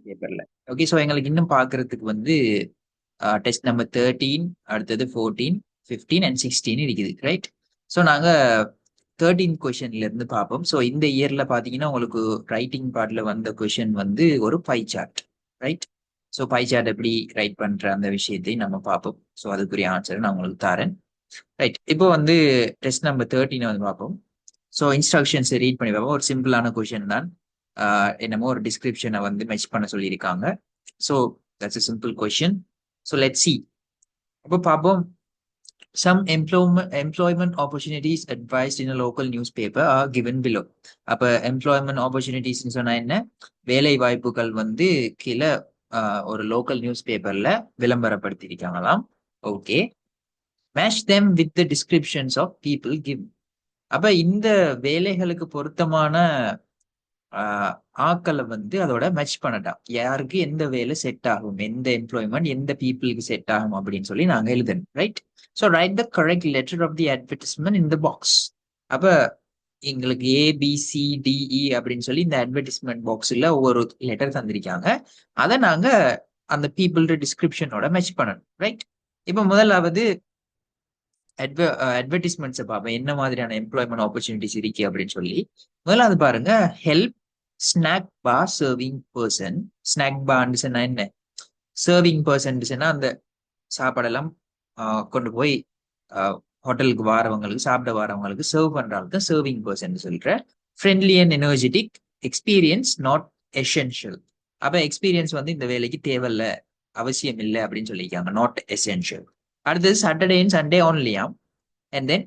பேப்பர்ல. Okay, so எங்களுக்கு இன்னும் பார்க்கறதுக்கு வந்து டெஸ்ட் நம்பர் 13, அடுத்தது 14, 15 அண்ட் 16 இருக்குது, ரைட்? ஸோ நாங்க 13 கொஷன்ல இருந்து பார்ப்போம். ஸோ இந்த இயர்ல பார்த்தீங்கன்னா உங்களுக்கு ரைட்டிங் பார்ட்ல வந்த கொஷின் வந்து ஒரு pie chart, right? So pie chart எப்படி ரைட் பண்ற அந்த விஷயத்தை நம்ம பார்ப்போம். ஸோ அதுக்குரிய ஆன்சர் நான் உங்களுக்கு தரேன், ரைட்? இப்போ வந்து டெஸ்ட் நம்பர் 13 வந்து பார்ப்போம். ஸோ இன்ஸ்ட்ரக்ஷன்ஸ் ரீட் பண்ணி பார்ப்போம். ஒரு சிம்பிளான கொஷின் தான். என்னமோ ஒரு டிஸ்கிரிப்ஷனை வந்து மெச் பண்ண சொல்லியிருக்காங்க. So that's a simple question. So let's see. அப்போ பார்ப்போம். Some employment opportunities advised in a local newspaper are given below. அப்ப employment opportunities சொன்னா என்ன? வேலை வாய்ப்புகள் வந்து கீழே ஒரு லோக்கல் நியூஸ் பேப்பர்ல விளம்பரப்படுத்தியிருக்காங்களாம். Okay, match them with the descriptions of people given. அப்ப இந்த வேலைகளுக்கு பொருத்தமான ஆக்களை வந்து அதோட மேட்ச் பண்ணட்டாம். யாருக்கு எந்த வேலை செட் ஆகும், எந்த எம்ப்ளாய்மெண்ட் எந்த பீப்புளுக்கு செட் ஆகும் அப்படின்னு சொல்லி நாங்க எழுதணும், right? So write the correct letter of the advertisement in the box. அப்ப எங்களுக்கு ABCDE அப்படின்னு சொல்லி இந்த அட்வர்டைஸ்மெண்ட் பாக்ஸ்ல ஒவ்வொரு லெட்டர் தந்திருக்காங்க. அதை நாங்க அந்த பீப்புளோட டிஸ்கிரிப்ஷனோட மேட்ச் பண்ணணும், ரைட்? இப்ப முதலாவது அட்வர்டைஸ்மெண்ட்ஸை பார்ப்போம், என்ன மாதிரியான எம்ப்ளாய்மெண்ட் ஆப்பர்ச்சுனிட்டிஸ் இருக்கு அப்படின்னு சொல்லி. முதலாவது பாருங்க, ஹெல்ப் ஸ்நாக் பார் சர்விங் பர்சன். ஸ்நாக் பார்ன்னு சொன்னா என்ன? சர்விங் பர்சன் சொன்னா அந்த சாப்பாடெல்லாம் கொண்டு போய் ஹோட்டலுக்கு வாரவங்களுக்கு, சாப்பிட வாரவங்களுக்கு சர்வ் பண்றாங்க சர்விங் பர்சன் சொல்ற. Friendly and energetic, experience not essential. அப்ப எக்ஸ்பீரியன்ஸ் வந்து இந்த வேலைக்கு தேவையில்ல, அவசியம் இல்லை அப்படின்னு சொல்லியிருக்காங்க, நாட் எசென்ஷியல். அடுத்தது சாட்டர்டே அண்ட் சண்டே ஆன்லியாம். அண்ட் தென்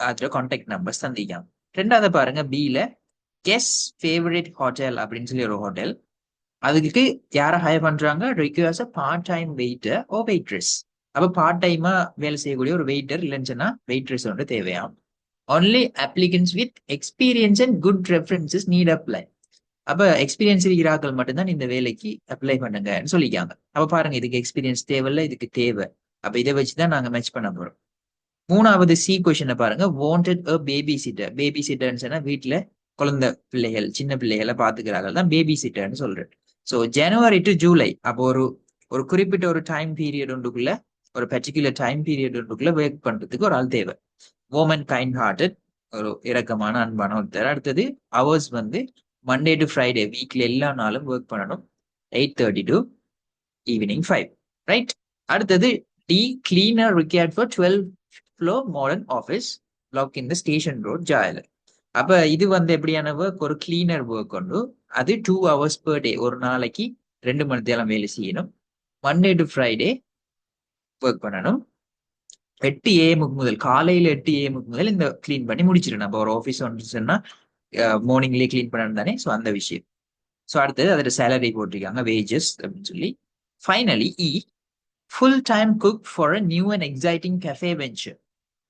அதுல கான்டாக்ட் நம்பர்ஸ் தந்திருக்காங்க. ரெண்டாவது பாருங்க, பில கெஸ் ஃபேவரட் ஹோட்டல் அப்படின்னு சொல்லி ஒரு ஹோட்டல். அதுக்கு யாரை ஹையர் பண்றாங்க? Requires part time waiter or waitress. அப்ப பார்ட் டைமா வேலை செய்யக்கூடிய ஒரு வெயிட்டர் இல்லைன்னு வெயிட்ரஸ் ஒன்று தேவையாம். Only applicants with experience and good references need apply. அப்ப எக்ஸ்பீரியன்ஸ் இருக்கிறார்கள் மட்டும்தான் இந்த வேலைக்கு அப்ளை பண்ணுங்கன்னு சொல்லிக்காங்க. அப்ப பாருங்க, இதுக்கு எக்ஸ்பீரியன்ஸ் தேவையில்ல, இதுக்கு தேவை. அப்ப இதை வச்சுதான் நாங்க மேட்ச் பண்ண போறோம். மூணாவது சி கொஸ்டினை பாருங்க, வாண்டட் அ பேபி சிட்டர். பேபி சிட்டர்ன்னு சொன்னா வீட்டுல குழந்தை பிள்ளைகள், சின்ன பிள்ளைகளை பாத்துக்கிறார்கள் தான் பேபி சிட்டர்னு சொல்றேன். ஸோ ஜனவரி டு ஜூலை, அப்போ ஒரு ஒரு குறிப்பிட்ட ஒரு டைம் பீரியட் ஒன்றுக்குள்ள, ஒரு பர்டிகுலர் டைம் பீரியட் ஒன்றுக்குள்ள ஒர்க் பண்றதுக்கு ஒரு ஆள் தேவை. வோமன் கைண்ட் ஹார்ட்டட், ஒரு இரக்கமான அன்பான ஒருத்தர். அடுத்தது அவர்ஸ் வந்து மண்டே டு ஃப்ரைடே, வீக்ல எல்லா நாளும் ஒர்க் பண்ணணும், 8:30 to evening 5, ரைட்? அடுத்தது D, cleaner required for 12 floor modern office block in the station road, ஜாயலர். அப்ப இது வந்து எப்படியான ஒர்க்? ஒரு கிளீனர் ஒர்க் உண்டு. அது 2 hours per day, ஒரு நாளைக்கு 2 மணி நேரம் வேலை செய்யணும். மண்டே டு ஃப்ரைடே ஒர்க் பண்ணணும். 8 AM முதல், காலையில 8 AM முதல் இந்த கிளீன் பண்ணி முடிச்சிடணும். நம்ம ஒரு ஆஃபீஸ் வந்துச்சுன்னா மார்னிங்லேயே கிளீன் பண்ணணும் தானே. ஸோ அந்த விஷயம். ஸோ அடுத்தது அதோட சேலரி போட்டிருக்காங்க, வேஜஸ் அப்படின்னு சொல்லி. Finally E, full time cook for a new and exciting cafe venture.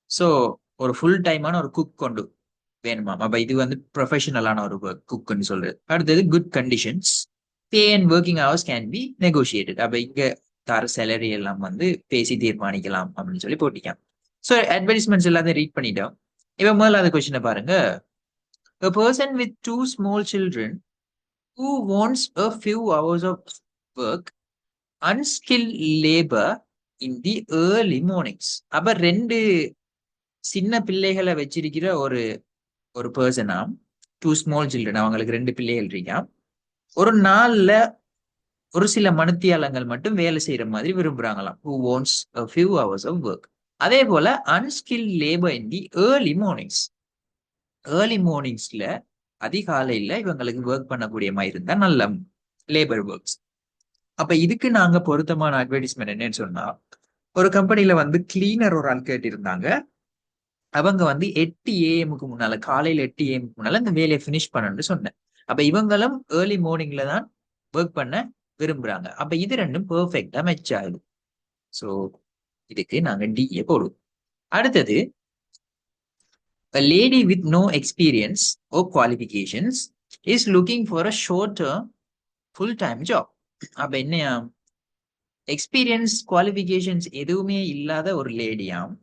So ஒரு ஃபுல் டைமான ஒரு குக் கொண்டு வேணுமா? அப்ப இது வந்து ப்ரொஃபஷனலான ஒரு குக்னு சொல்றது. அடுத்தது good conditions, pay and working hours can be நெகோசியேட்டட். அப்ப இங்க தர சேலரி எல்லாம் வந்து பேசி தீர்மானிக்கலாம் அப்படின்னு சொல்லி போட்டிக்கான். ஸோ அட்வர்டைஸ்மெண்ட்ஸ் எல்லாத்தையும் ரீட் பண்ணிட்டோம். இப்ப முதலாவது கொஸ்டினை பாருங்க, a person with 2 small children who wants a few hours of work, unskilled labor in the early mornings. அப்ப 2 சின்ன பிள்ளைகளை வச்சிருக்கிற ஒரு ஒரு பர்சனா, 2 small children, அவங்களுக்கு 2 பிள்ளைகள் இருக்கான். ஒரு நாள்ல ஒரு சில மணித்தியாலங்கள் மட்டும் வேலை செய்யற மாதிரி விரும்புறாங்களாம். who wants a few hours of work. அதே போல unskilled labor in the early mornings. Early மார்னிங்ஸ்ல, அதிகாலையில இவங்களுக்கு ஒர்க் பண்ணக்கூடிய மாதிரி இருந்தா நல்ல லேபர் ஒர்க்ஸ். அப்ப இதுக்கு நாங்க பொருத்தமான அட்வர்டைஸ்மெண்ட் என்னன்னு சொன்னா, ஒரு கம்பெனில வந்து கிளீனர் ஒரு ஆள் கேட்டிருந்தாங்க. அவங்க வந்து 8 AM முன்னால, காலையில 8 AM முன்னால இந்த வேலையை பினிஷ் பண்ணணும்னு சொன்னேன். அப்ப இவங்களும் ஏர்லி மார்னிங்ல தான் ஒர்க் பண்ண விரும்புறாங்க. அப்ப இது ரெண்டும் பெர்ஃபெக்டா மேட்ச் ஆகுது. ஸோ இதுக்கு நாங்க டிஏ போடுவோம். அடுத்தது, a lady with no experience or qualifications is looking for a short-term full-time job. அப்ப என்னையா, எக்ஸ்பீரியன்ஸ் குவாலிஃபிகேஷன்ஸ் எதுவுமே இல்லாத ஒரு லேடியாம்,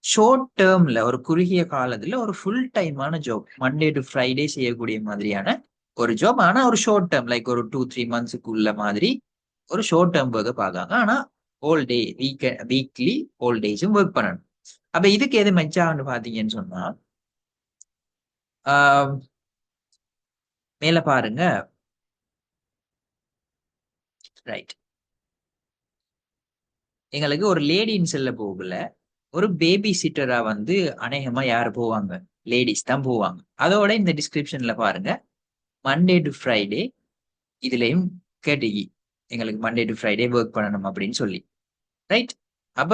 ஷார்ட் டேர்ம்ல ஒரு குறுகிய காலத்துல ஒரு ஃபுல் டைமான ஜாப், மண்டே டு ஃப்ரைடே செய்யக்கூடிய மாதிரியான ஒரு ஜாப், ஆனா ஒரு ஷார்ட் டேர்ம், லைக் ஒரு 2-3 months உள்ள மாதிரி ஒரு ஷார்ட் டேர்ம் ஒர்க் பார்க்காங்க. ஆனா ஹோல் டே வீக்லி ஹோல் டேஸும் ஒர்க் பண்ணணும். அப்ப இதுக்கு எது மெச்சான்னு பாத்தீங்கன்னு சொன்னா, ஆஹ் மேல பாருங்க. ரைட், எங்களுக்கு ஒரு லேடின்னு செல்ல போகல, ஒரு பேபி சிட்டரா வந்து அநேகமா யாரு போவாங்க? லேடிஸ் தான் போவாங்க. அதோட இந்த டிஸ்கிரிப்ஷன்ல பாருங்க, மண்டே டு ஃப்ரைடே இதுலயும் கேட்டீங்க, எங்களுக்கு மண்டே டு ஃப்ரைடே ஒர்க் பண்ணணும் அப்படின்னு சொல்லி. ரைட். அப்ப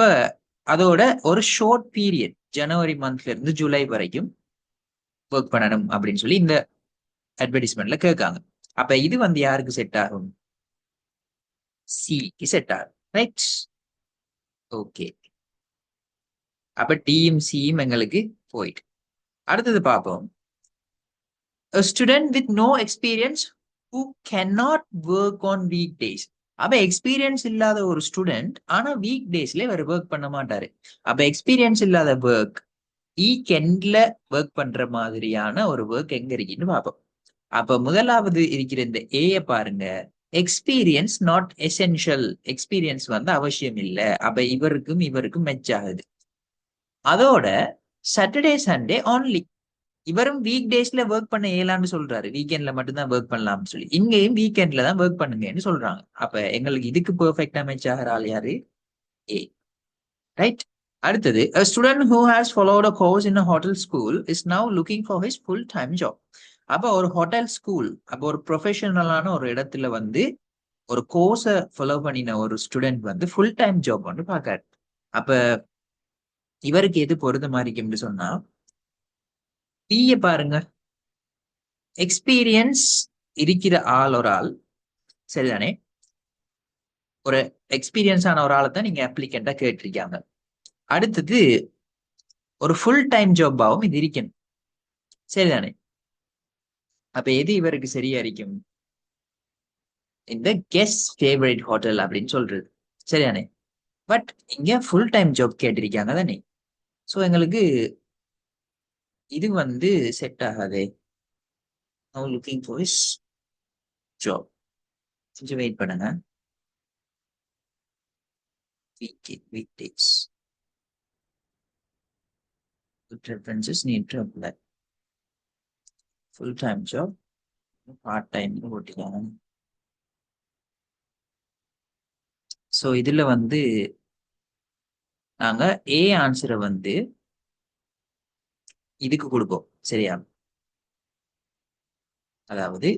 அதோட ஒரு ஷார்ட் பீரியட், ஜனவரி மந்த்ல இருந்து ஜூலை வரைக்கும் ஒர்க் பண்ணணும் அப்படின்னு சொல்லி இந்த அட்வர்டைஸ்மெண்ட்ல கேட்காங்க. அப்ப இது வந்து யாருக்கு செட் ஆகும்? சிக்கு செட் ஆகும். ரைட். ஓகே. அப்ப டியும் சியும் எங்களுக்கு போயிட்டு. அடுத்தது பார்ப்போம். A student with no experience who cannot work on weekdays. அப்ப எக்ஸ்பீரியன்ஸ் இல்லாத ஒரு ஸ்டூடெண்ட் ஆனா வீக் டேஸ்ல இவர் ஒர்க் பண்ண மாட்டாரு. அப்ப எக்ஸ்பீரியன்ஸ் இல்லாத ஒர்க் வீக்கெண்ட்ல ஒர்க் பண்ற மாதிரியான ஒரு ஒர்க் எங்க இருக்குன்னு பார்ப்போம். அப்ப முதலாவது இருக்கிற இந்த ஏய பாருங்க, எக்ஸ்பீரியன்ஸ் நாட் எசென்ஷியல். எக்ஸ்பீரியன்ஸ் வந்து அவசியம் இல்லை. அப்ப இவருக்கும் இவருக்கும் மெச் ஆகுது. அதோட சாட்டர்டே சண்டே only, இவரும் வீக் டேஸ்ல ஒர்க் பண்ண இயலான்னு சொல்றாரு, வீக்கெண்ட்ல மட்டும்தான் ஒர்க் பண்ணலாம்னு சொல்லி. இங்கேயும் வீக்கெண்ட்ல தான் ஒர்க் பண்ணுங்கன்னு சொல்றாங்க. அப்ப எங்களுக்கு இதுக்கு பெர்ஃபெக்டா மேட்ச் ஆகிற ஆள் யாரு? ஏ. ரைட். அடுத்தது, a student who has followed a course in a hotel school is now looking for his full time job. அப்ப ஒரு ஹோட்டல் ஸ்கூல், அப்ப ஒரு ப்ரொஃபஷனலான ஒரு இடத்துல வந்து ஒரு கோர்ஸை ஃபாலோ பண்ணின ஒரு ஸ்டூடெண்ட் வந்து ஃபுல் டைம் ஜாப் வந்து பாக்காரு. அப்ப இவருக்கு எது பொருத்தமா இருக்கும்னு சொன்னா, பிஏ பாருங்க. எக்ஸ்பீரியன்ஸ் இருக்கிற ஆள் ஒரு ஆள், சரிதானே? ஒரு எக்ஸ்பீரியன்ஸான ஒரு ஆளை தான் நீங்க அப்ளிகண்டா கேட்டிருக்காங்க. அடுத்தது ஒரு ஃபுல் டைம் ஜாபாவும் இது இருக்கணும், சரிதானே? அப்ப எது இவருக்கு சரியா இருக்கும்? இந்த கெஸ்ட் ஃபேவரட் ஹோட்டல் அப்படின்னு சொல்றது, சரிதானே? பட் இங்க ஃபுல் டைம் ஜாப் கேட்டிருக்காங்க தானே. ஸோ எங்களுக்கு இது வந்து set Aagathey. now looking for his job. கொஞ்சம் வெயிட் பண்ணுங்க. weekdays good references need to apply. full time job, part time ஓட்டிக்காங்க. ஸோ இதுல வந்து நாங்க ஏ ஆன்சரை வந்து இதுக்கு கொடுப்போம், சரியா? அதாவது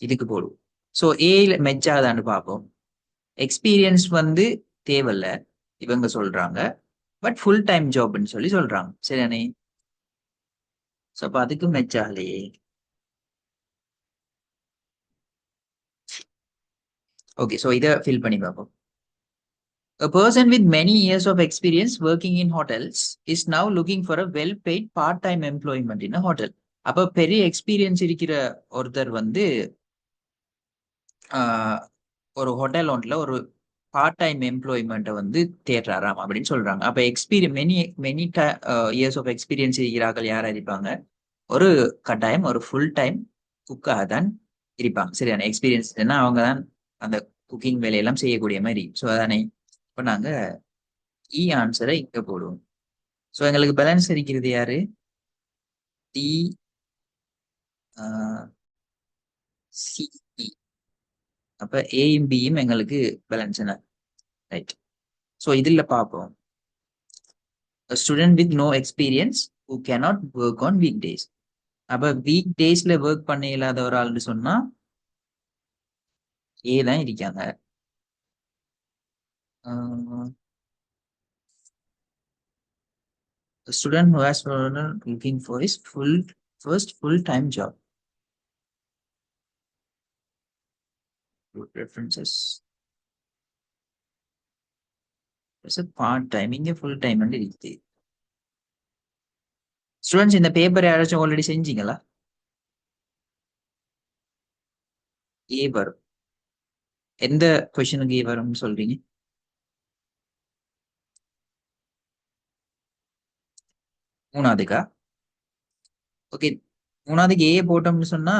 இதுக்கு போடுவோம். ஸோ ஏல மெச்சாதான்னு பார்ப்போம். எக்ஸ்பீரியன்ஸ் வந்து தேவையில்ல இவங்க சொல்றாங்க, பட் ஃபுல் டைம் ஜாப்னு சொல்லி சொல்றாங்க, சரியானே? ஸோ அப்போ அதுக்கு மெச் ஆகலையே. ஓகே, ஸோ இதை ஃபில் பண்ணி பார்ப்போம். A person with many years of experience working in hotels is now looking for a well-paid part-time employment in a hotel. அப்ப பெரிய எக்ஸ்பீரியன்ஸ் இருக்கிற ஒருத்தர் வந்து ஒரு ஹோட்டல் ஒன்ல ஒரு பார்ட் டைம் எம்ப்ளாய்மெண்ட்டை வந்து தேடுறாராம் அப்படின்னு சொல்றாங்க. அப்ப many many years of experience இருக்கிறார்கள் யாரா இருப்பாங்க? ஒரு கட்டாயம் ஒரு ஃபுல் டைம் குக்காக தான் இருப்பாங்க, சரியான எக்ஸ்பீரியன்ஸ் அவங்க தான் அந்த குக்கிங் வேலையெல்லாம் செய்யக்கூடிய மாதிரி. ஸோ அதானே, இப்போ நாங்க இ ஆன்சரை இங்க போடுவோம். ஸோ எங்களுக்கு பேலன்ஸ் இருக்கிறது யாரு? D C E. அப்ப ஏயும் பியும் எங்களுக்கு பேலன்ஸ் என்ன? ரைட். ஸோ இதுல பார்ப்போம். A student with no experience who cannot work on weekdays. அப்ப வீக் டேஸ்ல ஒர்க் பண்ண இல்லாத ஒரு ஆள்னு சொன்னா ஏ தான் இருக்காங்க. A student who has looking for his first full time job. Good references. It's a part time, இங்க ஃபுல் டைம் இருக்குது. ஸ்டூடெண்ட்ஸ் இந்த பேப்பர் யாராச்சும் ஆல்ரெடி செஞ்சீங்களா? ஏ வரும். எந்த கொஸ்டினுக்கு ஏ வரும்னு சொல்றீங்க? மூணாவதுக்கா? ஓகே, மூணாவதுக்கு ஏ போட்டோம்னு சொன்னா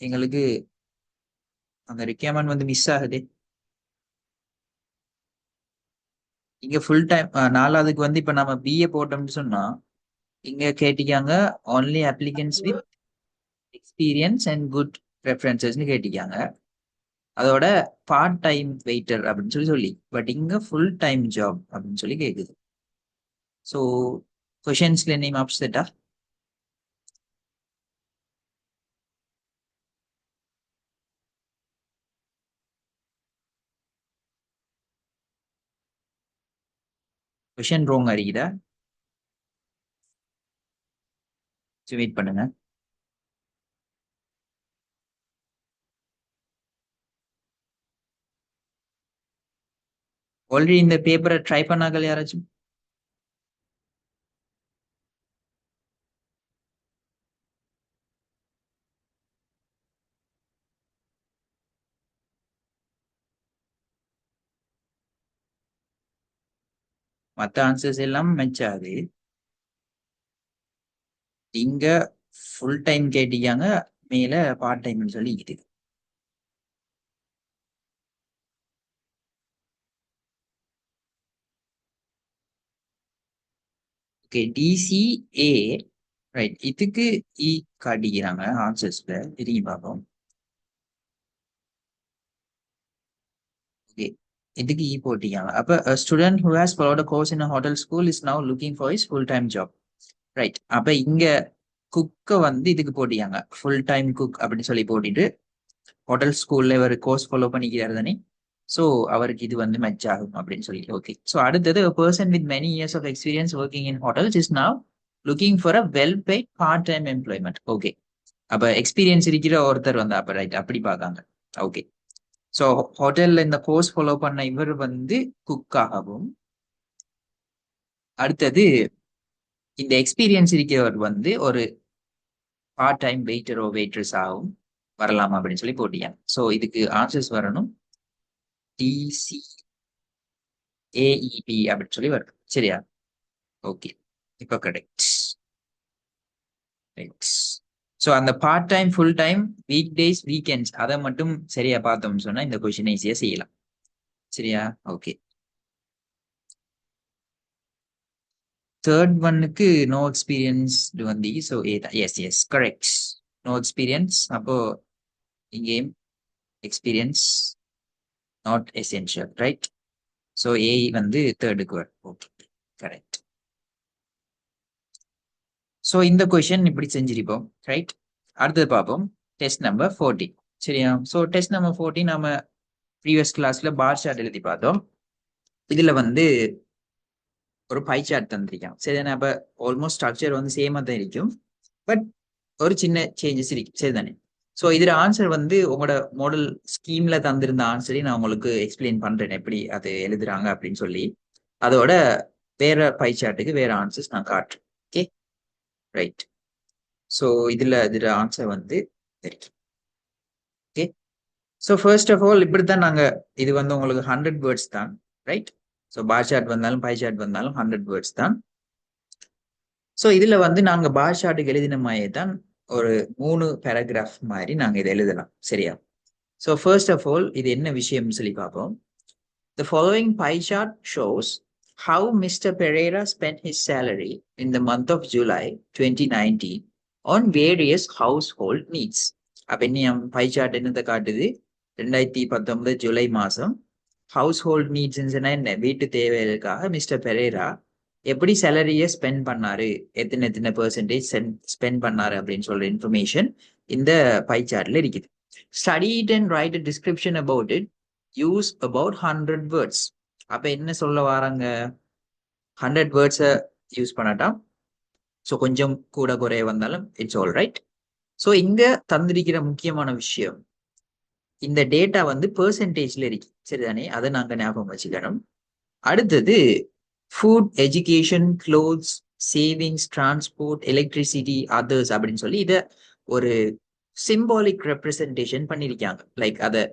எங்களுக்கு அந்த ரிக்யர்மெண்ட் வந்து மிஸ் ஆகுது. இங்க ஃபுல் டைம் நாலாவதுக்கு வந்து இப்ப நம்ம பிஏ போட்டோம்னு சொன்னா இங்க கேட்டிக்காங்க only applicants with experience and good referencesன்னு கேட்டிக்காங்க. அதோட பார்ட் டைம் வெயிட்டர் அப்படின்னு சொல்லி பட் இங்க ஃபுல் டைம் ஜாப் அப்படின்னு சொல்லி கேக்குது. ஸோ கொஷின்ஸ்ல நேம் அப்செட்டா? கொஷின் ரோங் அறியுதா? வெயிட் பண்ணுங்க. ஆல்ரெடி இந்த பேப்பரை ட்ரை பண்ணாக்கள் யாராச்சும்? மற்ற ஆன்சர்ஸ் எல்லாம் மேட்ச் ஆகுது. இங்க ஃபுல் டைம் கேட்டிக்காங்க, மேல பார்ட் டைம்னு சொல்லி இது. Okay, TCA right. இதுக்கு இ காட்டிக்கிறாங்க ஆன்சர்ஸ்ல, திரும்பி பார்ப்போம். ஓகே, இதுக்கு இ போட்டிக்காங்க. அப்ப student who has followed a course in hotel school is now looking for is full time job. Right. அப்ப இங்க குக்க வந்து இதுக்கு போட்டியாங்க, ஃபுல் டைம் குக் அப்படின்னு சொல்லி போட்டிட்டு ஹோட்டல் ஸ்கூல்ல இவர் கோர்ஸ் ஃபாலோ பண்ணிக்கிறாரு தானே. ஸோ அவருக்கு இது வந்து மேட்ச் ஆகும் அப்படின்னு சொல்லி. ஓகே, ஸோ அடுத்தது person with many years of experience working in hotels is now looking for a well paid part time employment. Okay, அப்ப எக்ஸ்பீரியன்ஸ் இருக்கிற ஒருத்தர் வந்து அப்ப ரைட் அப்படி பார்க்காங்க. ஓகே, ஸோ ஹோட்டல்ல இந்த கோர்ஸ் ஃபாலோ பண்ண இவர் வந்து குக்காகவும், அடுத்தது இந்த எக்ஸ்பீரியன்ஸ் இருக்கிறவர் வந்து ஒரு பார்ட் டைம் வெயிட்டரோ வெயிட்ரஸ் ஆகும் வரலாம் அப்படின்னு சொல்லி போட்டியாங்க. ஸோ இதுக்கு ஆன்சர்ஸ் வரணும் டிசிஏஇபி அப்படின்னு சொல்லி வரும். சரியா? ஓகே, இப்போ கரெக்ட். ரைட். ஸோ அந்த part time full time week days weekends அதை மட்டும் சரியா பார்த்தோம்னு சொன்னா இந்த கொஸ்டின் ஈஸியா செய்யலாம். சரியா? ஓகே, தேர்ட் ஒன்னுக்கு நோ எக்ஸ்பீரியன்ஸ் வந்து ஸோ ஏ தான். Yes yes correct, no experience. அப்போ இங்கேயும் experience not essential. Right. So A வந்து தேர்டுக்கு வரும். Okay, correct. ஸோ இந்த கொஷின் இப்படி செஞ்சிருப்போம். ரைட். அடுத்தது பார்ப்போம் டெஸ்ட் நம்பர் 14. சரியா? ஸோ டெஸ்ட் நம்பர் 14 நம்ம ப்ரீவியஸ் கிளாஸ்ல பார் சார்ட் எழுதி பார்த்தோம். இதுல வந்து ஒரு பை சார்ட் தந்திருக்கான். சரிதானே? அப்ப ஆல்மோஸ்ட் ஸ்ட்ரக்சர் வந்து சேமா தான் இருக்கும், பட் ஒரு சின்ன சேஞ்சஸ் இருக்கு. சரிதானே? ஸோ இதுல ஆன்சர் வந்து உங்களோட மாடல் ஸ்கீம்ல தந்திருந்த ஆன்சரையும் நான் உங்களுக்கு எக்ஸ்பிளைன் பண்றேன் எப்படி அது எழுதுறாங்க அப்படின்னு சொல்லி. அதோட வேற பை சார்ட்டுக்கு வேற ஆன்சர்ஸ் நான் காட்டுறேன். Okay, right. ஸோ இதுல ஆன்சர் வந்து தெரியும். Okay, so first of all இப்படித்தான் நாங்க இது வந்து உங்களுக்கு 100 வேர்ட்ஸ் தான். ரைட். ஸோ பார் சார்ட் வந்தாலும் பை சார்ட் வந்தாலும் 100 வேர்ட்ஸ் தான். ஸோ இதுல வந்து நாங்க பார் சார்ட்டுக்கு எழுதின மாதிரியே தான் ஒரு 3 பேராகிராஃப் மாதிரி நாங்க இதை எழுதலாம். சரியா? ஸோ ஃபர்ஸ்ட் ஆஃப் ஆல் இது என்ன விஷயம்னு சொல்லி பார்ப்போம். The following pie chart shows how Mr. Pereira spent his salary in the month of July 2019 on various household needs. அப்ப இன்னும் பை சார்ட் என்னத்தை காட்டுது? 2019 ஜூலை மாசம் ஹவுஸ் ஹோல்ட் நீட்ஸ் என்ன, வீட்டு தேவைகளுக்காக மிஸ்டர் பெரேரா எப்படி சேலரியை ஸ்பெண்ட் பண்ணாரு, எத்தனை பெர்சன்டேஜ் ஸ்பெண்ட் பண்ணாரு அப்படின்னு சொல்ற இன்ஃபர்மேஷன் இந்த பை சார்ட்ல இருக்குது. Study it and right a description about it, use about 100 words. அப்ப என்ன சொல்ல வராங்க? 100 வேர்ட்ஸை யூஸ் பண்ணட்டாம். ஸோ கொஞ்சம் கூட குறைய வந்தாலும் இட்ஸ் ஆல் ரைட். ஸோ இங்க தந்திருக்கிற முக்கியமான விஷயம், இந்த டேட்டா வந்து பெர்சன்டேஜ்ல இருக்கு. சரிதானே? அதை நாங்க ஞாபகம் வச்சுக்கணும். அடுத்தது food, education, clothes, savings, transport, electricity, others அப்படின்னு சொல்லி இதை ஒரு சிம்பாலிக் ரெப்ரசன்டேஷன் பண்ணியிருக்காங்க. லைக் அதை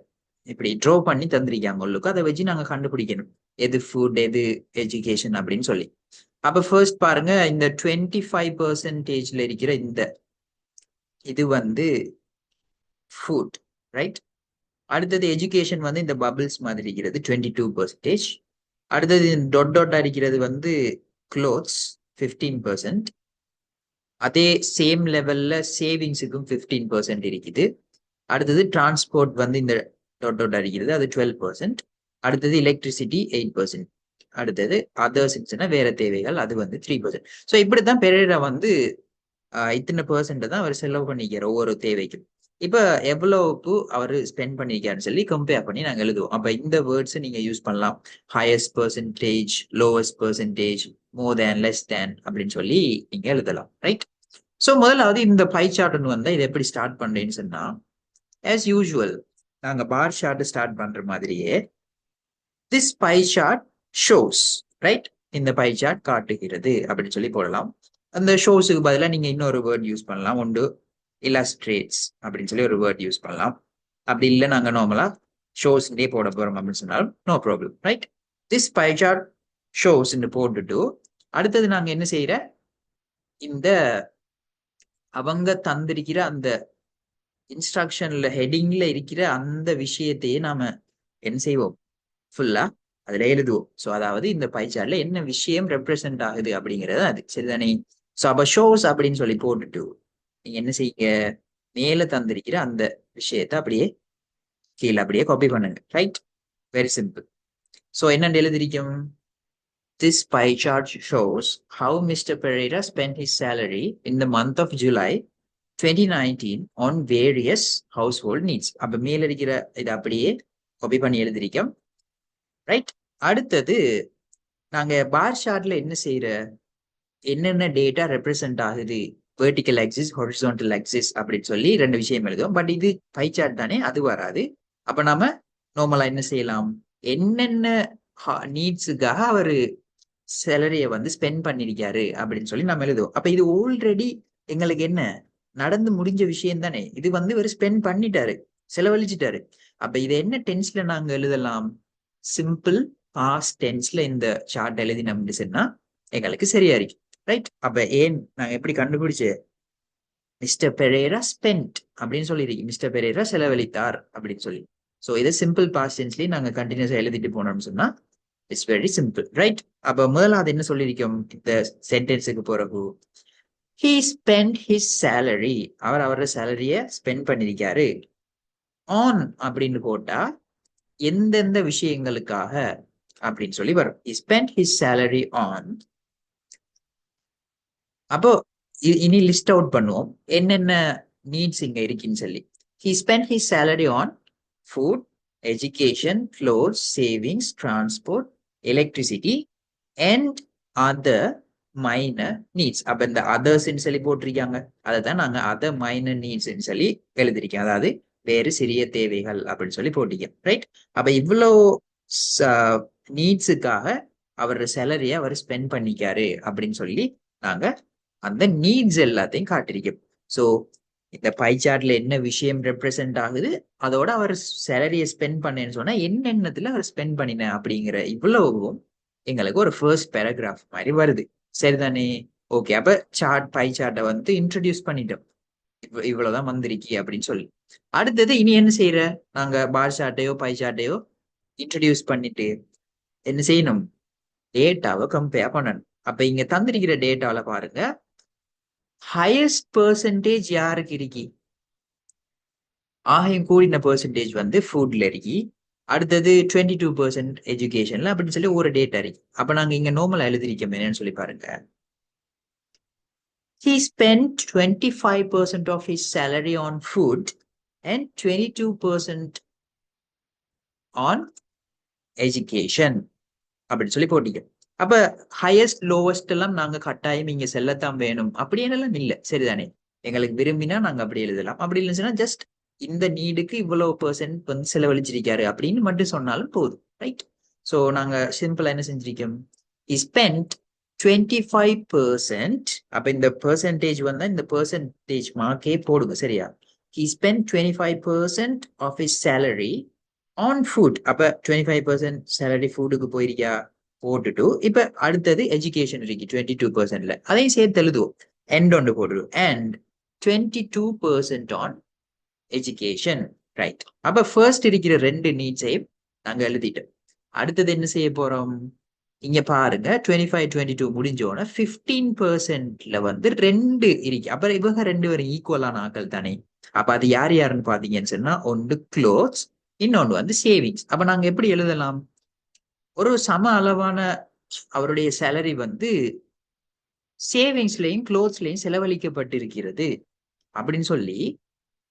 இப்படி ட்ரா பண்ணி தந்திருக்காங்க உங்களுக்கு. அதை வச்சு நாங்க கண்டுபிடிக்கணும் எது ஃபுட் எது எஜுகேஷன் அப்படின்னு சொல்லி. அப்ப ஃபர்ஸ்ட் பாருங்க, இந்த 25% இருக்கிற இந்த இது வந்து ஃபுட், ரைட்? அடுத்தது எஜுகேஷன் வந்து இந்த பபிள்ஸ் மாதிரி இருக்கிறது 22%. அடுத்தது டொட் டாட் அடிக்கிறது வந்து க்ளோத்ஸ் 15%. அதே சேம் லெவல்ல சேவிங்ஸுக்கும் 15% இருக்குது. அடுத்தது டிரான்ஸ்போர்ட் வந்து இந்த டாட் டாட் அடிக்கிறது அது 12%. அடுத்தது எலக்ட்ரிசிட்டி 8%. அடுத்தது அதர்ஸ்னா வேற தேவைகள் அது வந்து 3%. ஸோ இப்படித்தான் பெரேரா வந்து இத்தனை பெர்சென்ட் தான் அவர் செலவு பண்ணிக்கிறார் ஒவ்வொரு தேவைக்கும். இப்ப எவ்வளவுக்கு அவர் ஸ்பெண்ட் பண்ணிருக்காருன்னு சொல்லி கம்பேர் பண்ணி நாங்க எழுதுவோம். அப்ப இந்த வேர்ட்ஸ் நீங்க யூஸ் பண்ணலாம். ஹையஸ்ட் பெர்சன்டேஜ், லோவஸ்ட் பெர்சன்டேஜ், மோர் தேன், லெஸ் தேன் அப்படின்னு சொல்லி நீங்க எழுதலாம், ரைட்? ஸோ முதலாவது இந்த பை சார்ட்னு வந்தா இதை எப்படி ஸ்டார்ட் பண்றேன்னு சொன்னா, as யூஸ்வல் நாங்க பார் சார்ட் ஸ்டார்ட் பண்ற மாதிரியே this pie chart shows, right? இந்த பை சார்ட் காட்டுகிறது அப்படின்னு சொல்லி போடலாம். அந்த ஷோஸுக்கு பதிலாக நீங்க இன்னொரு வேர்ட் யூஸ் பண்ணலாம். ஒன்று இல்லஸ்ட்ரேட்ஸ் அப்படின்னு சொல்லி ஒரு வேர்ட் யூஸ் பண்ணலாம். அப்படி இல்லை நாங்க நார்மலா ஷோஸ்லேயே போட போறோம் அப்படின்னு சொன்னாலும் no problem, right? This pie chart shows போட்டுட்டு அடுத்தது நாங்க என்ன செய்யற, இந்த அவங்க தந்திருக்கிற அந்த இன்ஸ்ட்ரக்ஷன்ல ஹெட்டிங்ல இருக்கிற அந்த விஷயத்தையே நாம என்ன செய்வோம், ஃபுல்லா அதுல எழுதுவோம். ஸோ அதாவது இந்த பை சார்ட்ல என்ன விஷயம் ரெப்ரசென்ட் ஆகுது அப்படிங்கிறது அது, சரிதானே? ஸோ அப்ப ஷோஸ் அப்படின்னு சொல்லி போட்டுட்டு நீங்க என்ன செய்யுங்க, மேல தந்திருக்கிற அந்த விஷயத்த அப்படியே கீழே அப்படியே காப்பி பண்ணுங்க, ரைட்? Very simple. ஸோ என்ன எழுதிருக்கும், this pie chart shows how Mr. Pereira spent his salary in the month of July 2019 on various household needs. அப்ப மேல இருக்கிற இதை அப்படியே காப்பி பண்ணி எழுதிருக்கோம், ரைட்? அடுத்தது நாங்க பார் சார்ட்ல என்ன செய்யற, என்னென்ன டேட்டா ரெப்ரசென்ட் ஆகுது, வெர்டிக்கல் ஆக்சிஸ், ஹொரிசான்டல் ஆக்சிஸ் அப்படின்னு சொல்லி ரெண்டு விஷயம் எழுதுவோம். பட் இது பை சார்ட் தானே, அது வராது. அப்ப நாம நார்மலா என்ன செய்யலாம், என்னென்ன நீட்ஸுக்காக அவரு சேலரிய வந்து ஸ்பெண்ட் பண்ணிருக்காரு அப்படின்னு சொல்லி நம்ம எழுதுவோம். அப்ப இது ஆல்ரெடி எங்களுக்கு என்ன நடந்து முடிஞ்ச விஷயம் தானே, இது வந்து இவர் ஸ்பெண்ட் பண்ணிட்டாரு, செலவழிச்சிட்டாரு. அப்ப இதை என்ன டென்ஸ்ல நாங்க எழுதலாம், சிம்பிள் பாஸ்ட் டென்ஸ்ல இந்த சார்ட் எழுதினோம்னு சொன்னா எங்களுக்கு சரியா இருக்கு, ரைட்? அப்ப ஏன் நாங்க எப்படி கண்டுபிடிச்சு மிஸ்டர் பெரேரா ஸ்பெண்ட் அப்படின்னு சொல்லியிருக்கு, மிஸ்டர் பெரேரா செலவழித்தார் அப்படின்னு சொல்லி. ஸோ இதை சிம்பிள் பாஸ்ட் டென்ஸ்லயே நாங்க கண்டினியூஸா எழுதிட்டு போனோம்னு சொன்னா இட்ஸ் வெரி சிம்பிள், ரைட்? அப்ப முதலாவது என்ன சொல்லியிருக்கோம் இந்த சென்டென்ஸுக்கு பிறகு, he spent his salary, அவர் அவரோட சேலரிய ஸ்பெண்ட் பண்ணிருக்காரு. ஆன் அப்படின்னு போட்டா எந்தெந்த விஷயங்களுக்காக அப்படின்னு சொல்லி வரும். he spent his salary on. அப்போ இனி லிஸ்ட் அவுட் பண்ணுவோம் என்னென்ன நீட்ஸ் இங்க இருக்குன்னு சொல்லி. he spent his salary on food, education, clothes, savings, transport, electricity and other minor needs. அப்ப இந்த அதர்ஸ் சொல்லி போட்டிருக்காங்க, அதை தான் நாங்க அதர் மைனர் நீட்ஸ் சொல்லி எழுதிருக்கோம். அதாவது வேறு சிறிய தேவைகள் அப்படின்னு சொல்லி போட்டிருக்கோம், ரைட்? அப்ப இவ்வளவு நீட்ஸுக்காக அவரோட சேலரிய அவர் ஸ்பெண்ட் பண்ணிக்காரு அப்படின்னு சொல்லி நாங்க அந்த நீட்ஸ் எல்லாத்தையும் காட்டிருக்கோம். ஸோ இந்த பை சார்ட்ல என்ன விஷயம் ரெப்ரசென்ட் ஆகுது, அதோட அவர் சேலரியை ஸ்பெண்ட் பண்ணேன்னு சொன்னா என்னென்னத்துல அவர் ஸ்பெண்ட் பண்ணின அப்படிங்கிற இவ்வளவும் எங்களுக்கு ஒரு ஃபர்ஸ்ட் பேராகிராஃப் மாதிரி வருது, சரிதானே? ஓகே, அப்ப சார்ட் பை சார்ட்டை வந்து இன்ட்ரடியூஸ் பண்ணிட்டோம், இவ்வளவுதான் வந்திருக்கி அப்படின்னு சொல்லி. அடுத்தது இனி என்ன செய்யற, நாங்க பார் சார்ட்டையோ பை சார்ட்டையோ இன்ட்ரடியூஸ் பண்ணிட்டு என்ன செய்யணும், டேட்டாவை கம்பேர் பண்ணணும். அப்ப இங்க தந்திருக்கிற டேட்டால பாருங்க, ஹையஸ்ட் பெர்சன்டேஜ் யாருக்கு இருக்கி, ஆகையும் கூடின பெர்சன்டேஜ் வந்து ஃபுட்ல இருக்கி. அடுத்தது 22% எஜுகேஷன்ல அப்படின்னு சொல்லி ஒரு டேட்டா இருக்கு. அப்ப நாங்க இங்க நார்மலா எழுதிருக்கோம் என்னன்னு சொல்லி பாருங்க, he spent 25% of his salary on food and 22% on education அப்படின்னு சொல்லி போட்டீங்க. அப்ப ஹையஸ்ட் லோவஸ்ட் எல்லாம் நாங்க கட்டாயம் இங்க செல்லத்தான் வேணும் அப்படியெல்லாம் இல்லை, சரிதானே? எங்களுக்கு விரும்பினா நாங்க அப்படி எழுதலாம், அப்படி இல்லைன்னா ஜஸ்ட் இந்த நீடுக்கு இவ்வளவு பெர்சென்ட் வந்து செலவழிச்சிருக்காரு அப்படின்னு மட்டும் சொன்னாலும் போதும், ரைட்? ஸோ நாங்க சிம்பிளா என்ன செஞ்சிருக்கோம், he spent 25%. அப்ப இந்த பெர்சன்டேஜ் வந்தா இந்த பெர்சன்டேஜ் மார்க்கே போடுங்க, சரியா? he spent 25% of his salary on food. அப்ப 25% salary ஃபுட்டுக்கு போயிருக்கா போட்டுட்டு, இப்ப அடுத்தது எஜுகேஷன் இருக்கு 22%ல, அதையும் சேர்த்து எழுதுவோம், எண்ட் ஒன்று போட்டுருவோம். And 22% on education. ரைட். அப்ப ஃபர்ஸ்ட் இருக்கிற ரெண்டு நீட்ஸையும் நாங்க எழுதிட்டோம். அடுத்தது என்ன செய்ய போறோம்? இங்க பாருங்க 25-22 முடிஞ்சோன 15%ல வந்து ரெண்டு இருக்கு. அப்புறம் இவங்க ரெண்டு பேரும் ஈக்குவலான ஆக்கள் தானே. அப்ப அது யார் யாருன்னு பாத்தீங்கன்னு சொன்னா ஒன்று க்ளோத்ஸ், இன்னொன்று வந்து சேவிங்ஸ். அப்ப நாங்க எப்படி எழுதலாம்? ஒரு சம அளவான அவருடைய சேலரி வந்து சேவிங்ஸ்லயும் க்ளோத்ஸ்லயும் செலவழிக்கப்பட்டிருக்கிறது அப்படின்னு சொல்லி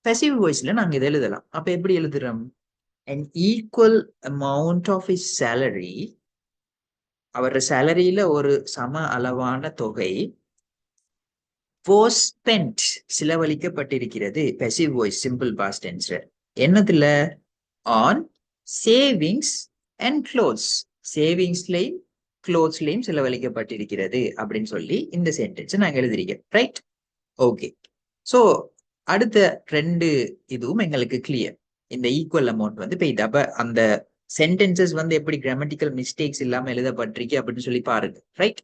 passive voiceல நாங்க இதை எழுதலாம். அப்ப எப்படி எழுதுறோம்? an equal amount of his salary, அவரோட சேலரியில ஒரு சம அளவான தொகை was spent, செலவழிக்கப்பட்டிருக்கிறது. passive voice simple past tense. என்னதுல? on savings and clothes, சேவிங்ஸ்லயும் க்ளோத்ஸ்லயும் செலவழிக்கப்பட்டிருக்கிறது அப்படின்னு சொல்லி இந்த சென்டென்ஸ் நாங்க எழுதிருக்கோம். ரைட். ஓகே. சோ அடுத்த ரெண்டு இதுவும் எங்களுக்கு கிளியர். இந்த ஈக்குவல் அமௌண்ட் வந்து பெய்து. அப்ப அந்த சென்டென்சஸ் வந்து எப்படி கிராமட்டிக்கல் மிஸ்டேக்ஸ் இல்லாம எழுதப்பட்டிருக்கு அப்படின்னு சொல்லி பாருங்க. ரைட்.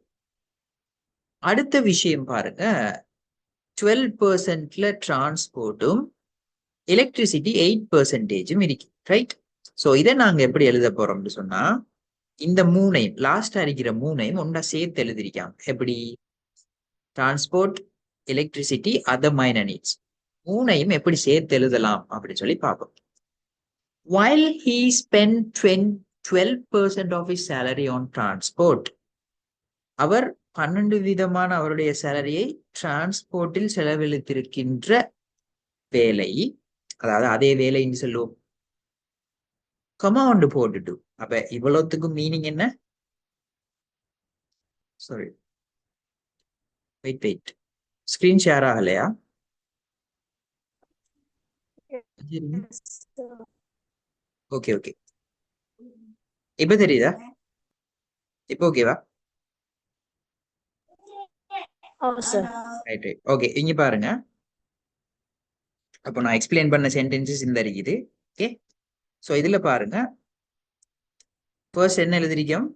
அடுத்த விஷயம் பாருங்க, 12%ல டிரான்ஸ்போர்ட்டும் எலக்ட்ரிசிட்டி 8%ம் இருக்கு. ரைட். சோ இதை நாங்க எப்படி எழுத போறோம்னு சொன்னா இந்த மூணையும் லாஸ்டா இருக்கிற மூணையும் ஒன்றா சேர்த்து எழுதிருக்காங்க. எப்படி? Transport, electricity, other minor needs மூணையும் எப்படி சேர்த்து எழுதலாம் அப்படின்னு சொல்லி பார்ப்போம். while he spent 12% of his salary on transport, அவர் 12% அவருடைய சேலரியை டிரான்ஸ்போர்ட்டில் செலவழித்திருக்கின்ற வேலை, அதாவது அதே வேலைன்னு சொல்லுவோம். கமா ஒன்று போட்டுட்டு அப்ப இவ்வளவுத்துக்கும் மீனிங் என்ன? சாரி, வெயிட் ஸ்கிரீன் ஷேர் ஆகலையா? ஓகே ஓகே, இப்ப தெரியுதா? இப்ப ஓகேவா? Right right. ஓகே, இங்க பாருங்க. அப்போ நான் எக்ஸ்பிளைன் பண்ண சென்டென்சஸ் இந்த இருக்குது. ஓகே. ஸோ இதுல பாருங்க, ஃபர்ஸ்ட் என்ன எழுதிருக்கோம்?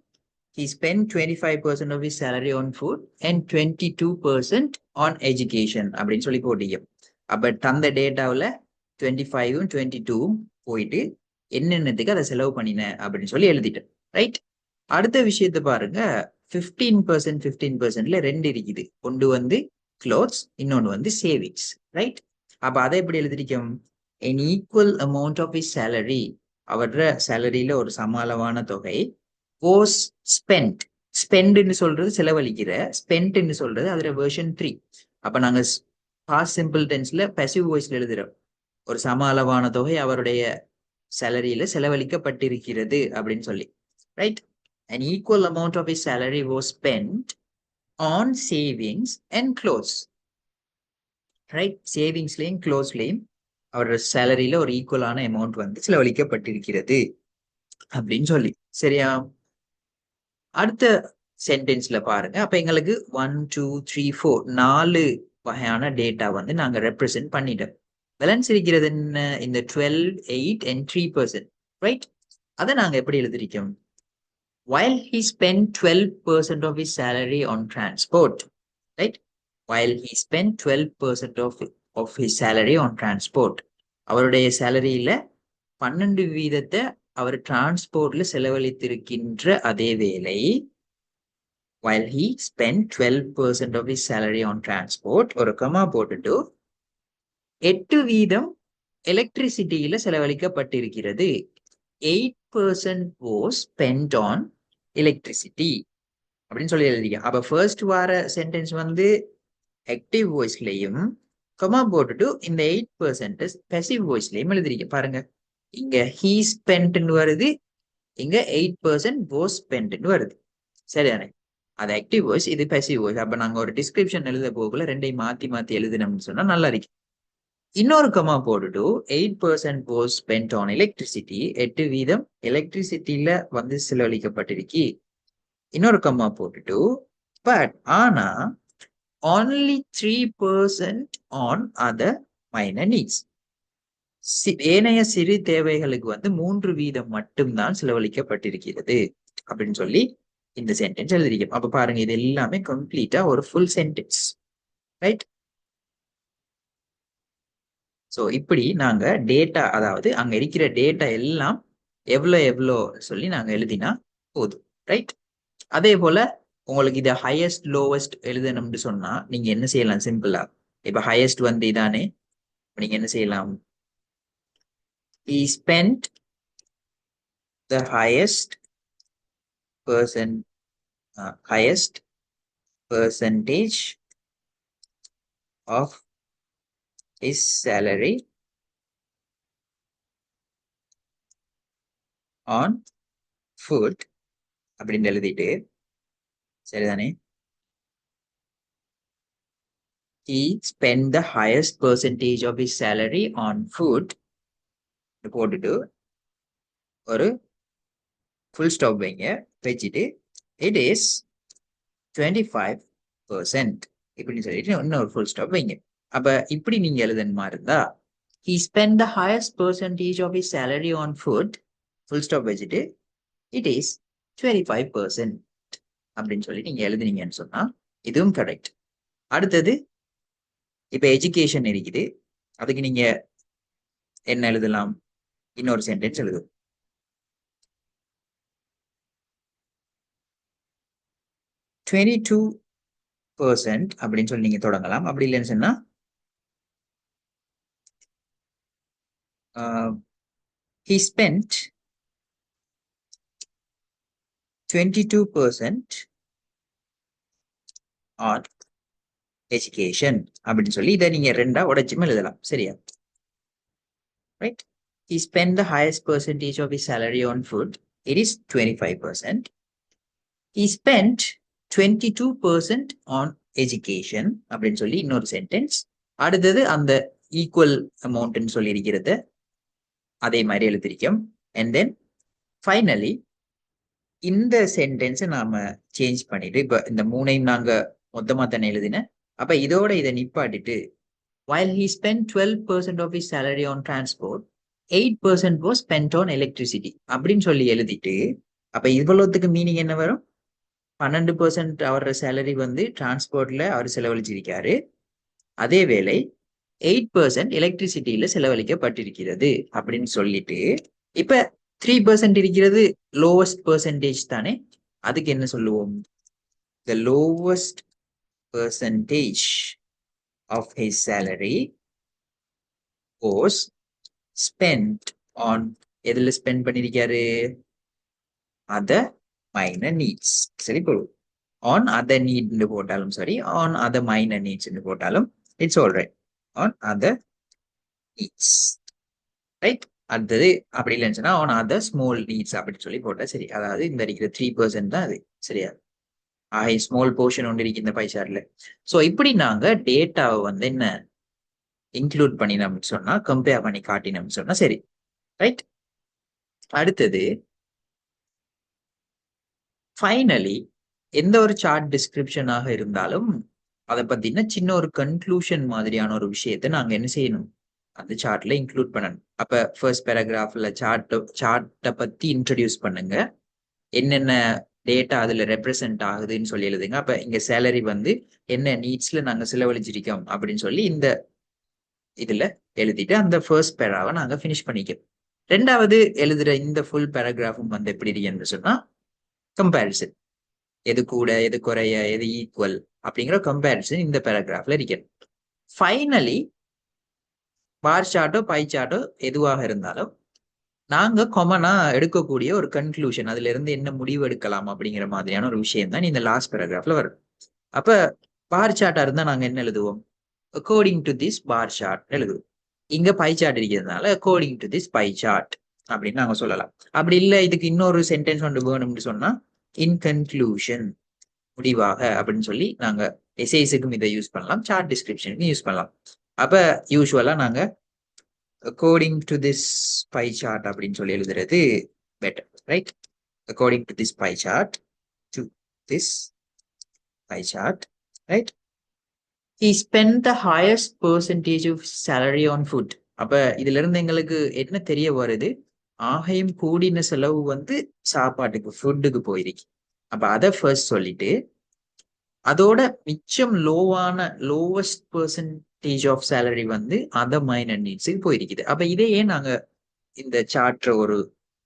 he spent 25% of his salary on food and 22% on education அப்படின்னு சொல்லி போட்டிருக்கோம். அப்ப தந்த டேட்டாவில் 25ம் 22ம் போயிட்டு என்னென்னத்துக்கு அதை செலவு பண்ணின அப்படின்னு சொல்லி எழுதிட்டேன். ரைட். அடுத்த விஷயத்தை பாருங்க, 15%ல ரெண்டு இருக்குது. ஒன்று வந்து க்ளோத்ஸ், இன்னொன்று வந்து சேவிங்ஸ். ரைட். அப்ப அதை எப்படி எழுதிருக்கோம்? an equal amount of his salary, அவர சேலரியில ஒரு சம அளவான தொகை was spent. ஸ்பெண்ட்னு சொல்றது செலவழிக்கிற, ஸ்பெண்ட்னு சொல்றது அதுல வெர்ஷன் 3. அப்ப நாங்க பாஸ்ட் சிம்பிள் டென்ஸ்ல passive voiceல எழுதுறோம். ஒரு சம அளவான தொகை அவருடைய சேலரியில செலவழிக்கப்பட்டிருக்கிறது அப்படின்னு சொல்லி. Right. an equal amount of his salary was spent on savings and clothes. Right. சேவிங்ஸ்லயும் க்ளோத்ஸ்லயும் அவரோட சேலரியில ஒரு ஈக்குவலான அமௌண்ட் வந்து செலவழிக்கப்பட்டிருக்கிறது அப்படின்னு சொல்லி. சரியா? அடுத்த சென்டென்ஸ்ல பாருங்க. அப்ப எங்களுக்கு 1 2 3 4 4 வகையான டேட்டா வந்து நாங்க ரெப்ரசென்ட் பண்ணிட்டோம். பேலன்ஸ் இருக்கிறது என்ன? இந்த 12, 8 and 3%. ரைட். அதை நாங்க எப்படி எழுதிருக்கோம்? while he spent 12% of his salary on transport. Right. while he spent 12% of his salary on transport, அவருடைய சேலரியில 12% அவர் டிரான்ஸ்போர்ட்ல செலவழித்திருக்கின்ற அதே வேலை, while he spent 12% of his salary on transport, ஒரு கமா போட்டுட்டு 8% எலக்ட்ரிசிட்டியில செலவழிக்கப்பட்டிருக்கிறது. 8% was spent on electricity அப்படின்னு சொல்லி எழுதிக்க. அப்ப ஃபர்ஸ்ட் வார சென்டென்ஸ் வந்து ஆக்டிவ் வாய்ஸ்லயும் கமா போட்டுட்டு இந்த 8% passive வாய்ஸ்லயும் எழுதிருக்க. பாருங்க, இங்க he spentன்னு வருது, இங்க 8% was spentன்னு வருது. சரியானே? அது ஆக்டிவ் வாய்ஸ், இது passive வாய்ஸ். அப்ப நாங்க ஒரு டிஸ்கிரிப்ஷன் எழுத போகல ரெண்டையும் மாத்தி மாத்தி எழுதினோம்னு சொன்னா நல்லா இருக்கு. இன்னொரு கமா போட்டுட்டு 8% was spent on electricity, 8% எலக்ட்ரிசிட்டியில வந்து செலவழிக்கப்பட்டிருக்கு. இன்னொரு கமா போட்டுட்டு பட் ஆனா only 3% on other minor needs. ஏனைய சிறு தேவைகளுக்கு வந்து 3% மட்டும்தான் செலவழிக்கப்பட்டிருக்கிறது அப்படின்னு சொல்லி இந்த சென்டென்ஸ் எழுதிருக்கோம். அப்ப பாருங்க, இது எல்லாமே கம்ப்ளீட்டா ஒரு ஃபுல் சென்டென்ஸ். ரைட். ஸோ இப்படி நாங்க டேட்டா, அதாவது அங்க இருக்கிற டேட்டா எல்லாம் எவ்வளோ சொல்லி நாங்க எழுதினா போதும். ரைட்? அதே போல உங்களுக்கு இதை ஹையஸ்ட் லோவஸ்ட் எழுதணும்னு சொன்னா நீங்க என்ன செய்யலாம்? சிம்பிளா, இப்ப ஹையஸ்ட் வந்து இதானே, நீங்க என்ன செய்யலாம்? he spent the highest percentage of his salary on food அப்படின்னு எழுதிட்டு, சரிதானே, he spent the highest percentage of his salary on food போட்டுட்டு ஒரு ஃபுல் ஸ்டாப் வைங்க. வச்சுட்டு it is 25% இப்படின்னு சொல்லிட்டு இன்னொரு ஃபுல் ஸ்டாப் வைங்க. அப்ப இப்படி நீங்க எழுதணுமா இருந்தா, he spent the highest percentage of his salary on food full stop வச்சுட்டு it is 25% அப்படின்னு சொல்லி நீங்க எழுதுனீங்கன்னு சொன்னா இதுவும் கரெக்ட். அடுத்தது இப்ப எஜுகேஷன் இருக்குது, அதுக்கு நீங்க என்ன எழுதலாம்? இன்னொரு சென்டென்ஸ் எழுதும். 22% அப்படின்னு சொல்லி நீங்க தொடங்கலாம். அப்படி இல்லைன்னு சொன்னா he spent 22% on education அப்படின்னு சொல்லி இதை நீங்க ரெண்டா உடைச்சும் எழுதலாம். சரியா? Right? he spent the highest percentage of his salary on food, it is 25%. he spent 22% on education அப்படின்னு சொல்லி இன்னொரு சென்டென்ஸ். அடுத்தது அந்த ஈக்குவல் அமௌண்ட்னு சொல்லி இருக்கிறது அதே மாதிரி எழுதிருக்கோம். அண்ட் தென் ஃபைனலி இந்த சென்டென்ஸை நாம சேஞ்ச் பண்ணிட்டு, இப்ப இந்த மூணையும் நாங்க மொத்தமா தானே எழுதின, அப்ப இதோட இதை நிப்பாட்டிட்டு while he spent 12% of his salary on transport, 8% was spent on electricity அப்படின்னு சொல்லி எழுதிட்டு, அப்ப இவ்வளவுத்துக்கு மீனிங் என்ன வரும்? 12% அவரோட சேலரி வந்து டிரான்ஸ்போர்ட்ல அவர் செலவழிச்சிருக்காரு, அதே வேளை 8% எலக்ட்ரிசிட்டியில செலவழிக்கப்பட்டிருக்கிறது அப்படின்னு சொல்லிட்டு, இப்ப 3% இருக்கிறது லோவஸ்ட் பெர்சன்டேஜ் தானே, அதுக்கு என்ன சொல்லுவோம்? the lowest percentage of his salary was spent on, எதுல ஸ்பெண்ட் பண்ணிருக்காரு? other minor needs. சரி, போடுவோம். on other need போட்டாலும் சரி, on other minor needs போட்டாலும் it's all right. on other needs. Right? அடுத்தது அப்படி இல்லைன்னு சொன்னா on other small needs அப்படின்னு சொல்லி போட்டா சரி. அதாவது இந்த இருக்கிற 3% தான் அது. சரியா? ஸ்மால் போர்ஷன் ஒன்று இருக்கு இந்த பை சார்ட்ல. ஸோ இப்படி நாங்க டேட்டாவை வந்து என்ன இன்க்ளூட் பண்ணினோம்னு சொன்னா, கம்பேர் பண்ணி காட்டினோம்னு சொன்னா சரி. ரைட்? அடுத்தது ஃபைனலி எந்த ஒரு சார்ட் டிஸ்கிரிப்ஷனாக இருந்தாலும் அதை பத்தின சின்ன ஒரு கன்க்ளூஷன் மாதிரியான ஒரு விஷயத்தை நாங்க என்ன செய்யணும்? அந்த சார்ட்ல இன்க்ளூட் பண்ணணும். அப்ப ஃபர்ஸ்ட் பேராகிராஃப்ல சார்ட்டை பத்தி இன்ட்ரடியூஸ் பண்ணுங்க, என்னென்ன டேட்டா அதுல ரெப்ரசென்ட் ஆகுதுன்னு சொல்லி எழுதுங்க. அப்ப இங்க சேலரி வந்து என்ன நீட்ஸ்ல நாங்க செலவழிச்சிருக்கோம் அப்படின்னு சொல்லி இந்த இதுல எழுதிட்டு அந்த ஃபர்ஸ்ட் பேராவை நாங்க ஃபினிஷ் பண்ணிக்கிறோம். ரெண்டாவது எழுதுற இந்த ஃபுல் பேராகிராஃபும் வந்து எப்படி இருக்குன்னு சொன்னா கம்பேரிசன், எது கூட எது குறைய எது ஈக்குவல் அப்படிங்கிற கம்பேரிசன் இந்த பேராகிராஃப்ல இருக்கணும். ஃபைனலி பார் சார்ட்டோ பை சார்ட்டோ எதுவாக இருந்தாலும் நாங்க காமனா எடுக்கக்கூடிய ஒரு கன்க்ளூஷன், அதுல இருந்து என்ன முடிவு எடுக்கலாம் அப்படிங்கிற மாதிரியான ஒரு விஷயம் தான் இந்த லாஸ்ட் பேராகிராஃப்ல வரும். அப்ப பார் சார்ட்டா இருந்தா நாங்க என்ன எழுதுவோம்? According to this bar chart எழுதுவோம். இங்க பை சார்ட் இருக்கிறதுனால according to this pie chart அப்படின்னு நாங்க சொல்லலாம். அப்படி இல்லை இதுக்கு இன்னொரு சென்டென்ஸ் ஒன்று வேணும்னு சொன்னா இன் கன்க்ளூஷன், முடிவாக அப்படின்னு சொல்லி நாங்க எஸ்ஐஸுக்கும் இதை யூஸ் பண்ணலாம், சார்ட் டிஸ்கிரிப்ஷனுக்கும் யூஸ் பண்ணலாம். அப்ப யூஸ்வலா நாங்க according to this pie chart அப்படின்னு சொல்லி எழுதுறது better, right? according to this pie chart, right? he spent the highest percentage of salary on food. அப்ப இதுல இருந்து எங்களுக்கு என்ன தெரிய வருது? ஆகையும் கூடின செலவு வந்து சாப்பாட்டுக்கு, ஃபுட்டுக்கு போயிருக்கு. அப்ப அதை ஃபர்ஸ்ட் சொல்லிட்டு அதோட மிச்சம் லோவஸ்ட் ஆஃப் சேலரி வந்து அதர் மைனர் நீட்ஸுக்கு போயிருக்குது. அப்ப இதையே நாங்க இந்த சார்ட்ற ஒரு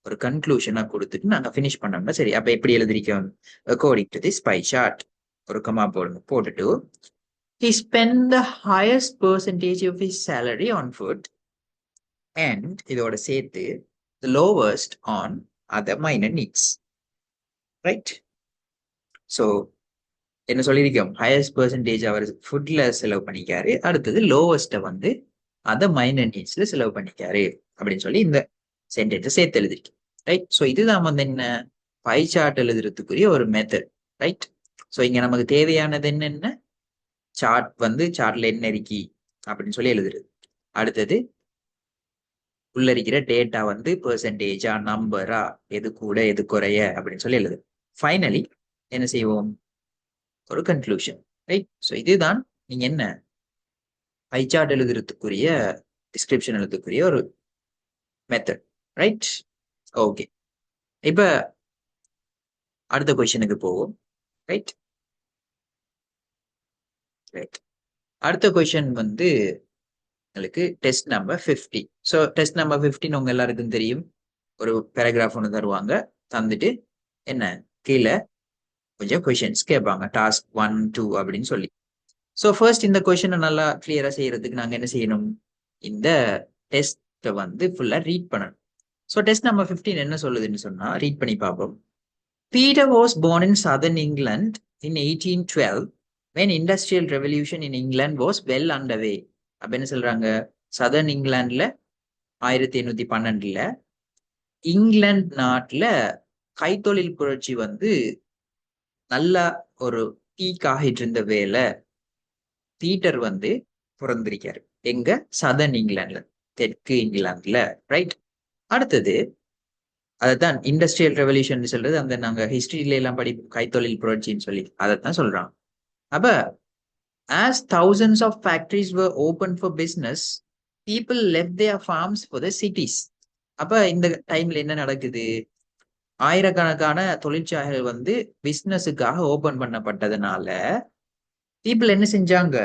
ஒரு கன்க்ளூஷனா கொடுத்துட்டு நாங்க ஃபினிஷ் பண்ணோம்னா சரி. அப்ப எப்படி எழுதிருக்கோம்? According to this pie chart ஒரு கமா போடுங்க. போட்டுட்டு he spent the highest percentage of his salary on food and இதோட சேர்த்து the lowest on other minor needs. Right? So என்ன சொல்லியிருக்கோம்? ஹையஸ்ட் பெர்சன்டேஜ் அவர் ஃபுட்ல செலவு பண்ணிக்காரு, அடுத்தது லோவஸ்ட்டை வந்து அதை மைனர் நீட்ஸ்ல செலவு பண்ணிக்காரு அப்படின்னு சொல்லி இந்த சென்டென்ஸை சேர்த்து எழுதிருக்கேன். ரைட்? ஸோ இதுதான் வந்து என்ன பை சார்ட் எழுதுறதுக்குரிய ஒரு மெத்தட். ரைட்? ஸோ இங்க நமக்கு தேவையானது என்னென்ன? சார்ட் வந்து சார்ட்ல என்ன இருக்கி அப்படின்னு சொல்லி எழுதுறது. அடுத்தது உள்ள இருக்கிற டேட்டா வந்து பெர்சன்டேஜா நம்பரா எது கூட எது குறைய அப்படின்னு சொல்லி எழுது. ஃபைனலி என்ன செய்வோம்? ஒரு கன்க்ளூஷன். ரைட்? ஸோ இதுதான் நீங்க என்ன பை சார்ட் எழுதுறதுக்குரிய டிஸ்கிரிப்ஷன் எழுதுறதுக்குரிய ஒரு மெத்தட். ரைட்? ஓகே, இப்ப அடுத்த கொஸ்டினுக்கு போவோம். ரைட் ரைட் அடுத்த கொஸ்டின் வந்து உங்களுக்கு test number 50. So test number 15 உங்க எல்லாருக்கும் தெரியும். ஒரு பேராகிராஃப் ஒன்று தருவாங்க, தந்துட்டு என்ன கீழே கொஞ்சம் கொஸ்டின்ஸ் கேட்பாங்க, டாஸ்க் 1, 2 அப்படின்னு சொல்லி. ஸோ ஃபர்ஸ்ட் இந்த கொஸ்டினை நல்லா கிளியரா செய்யறதுக்கு நாங்க என்ன செய்யணும்? இந்த டெஸ்ட்டை வந்து ஃபுல்லா ரீட் பண்ணணும். ஸோ டெஸ்ட் நம்பர் 15 என்ன சொல்லுதுன்னு சொன்னா ரீட் பண்ணி பார்ப்போம். Peter was born in southern England in 1812 when industrial revolution in England was well underway. அப்ப என்ன சொல்றாங்க? சதர்ன் இங்கிலாந்துல 1812ல இங்கிலாந்து நாட்டுல கைத்தொழில் புரட்சி வந்து நல்லா ஒரு பீக் ஆகிட்டு இருந்த வேலை பீட்டர் வந்து பிறந்திருக்காரு. எங்க? சதர்ன் இங்கிலாந்துல, தெற்கு இங்கிலாந்துல. ரைட்? அடுத்தது அதைத்தான் இண்டஸ்ட்ரியல் ரெவல்யூஷன் சொல்றது. அந்த நாங்க ஹிஸ்டரியில எல்லாம் கைத்தொழில் புரட்சின்னு சொல்லி அதைத்தான் சொல்றாங்க. அப்ப as thousands of factories were open for business, people left their farms for the cities. அப்ப இந்த டைம்ல என்ன நடக்குது? ஆயிரக்கணக்கான தொழிற்சாலைகள் வந்து பிசினஸுக்காக ஓபன் பண்ணப்பட்டதுனால பீப்புள் என்ன செஞ்சாங்க?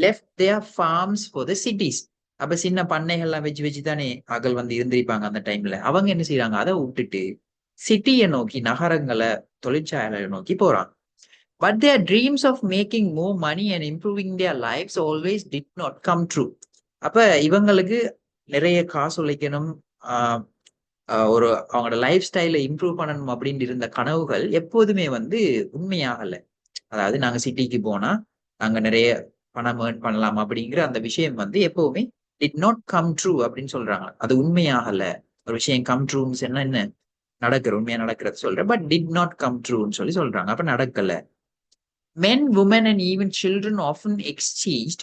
Left their farms for the cities. அப்ப சின்ன பண்ணைகள்லாம் வச்சு தானே அகல் வந்து இருந்திருப்பாங்க அந்த டைம்ல. அவங்க என்ன செய்யறாங்க? அதை விட்டுட்டு சிட்டியை நோக்கி, நகரங்களை, தொழிற்சாலைகளை நோக்கி போறாங்க. But their dreams of making more money and improving their lifes always did not come true. அப்ப இவங்களுக்கு நிறைய காசு உழைக்கணும், ஒரு அவங்களோட லைஃப் ஸ்டைலை இம்ப்ரூவ் பண்ணணும் அப்படின்னு இருந்த கனவுகள் எப்போதுமே வந்து உண்மையாகல. அதாவது நாங்க சிட்டிக்கு போனா நாங்க நிறைய பணம் ஏர்ன் பண்ணலாம் அப்படிங்கிற அந்த விஷயம் வந்து எப்பவுமே டிட் நாட் கம் ட்ரூ அப்படின்னு சொல்றாங்க. அது உண்மையாகல. ஒரு விஷயம் கம் ட்ரூன்னு சொன்னா என்ன நடக்கிற உண்மையா நடக்கிறது சொல்றேன், பட் டிட் நாட் கம் ட்ரூன்னு சொல்லி சொல்றாங்க. அப்ப நடக்கல. Men, women and even children often exchanged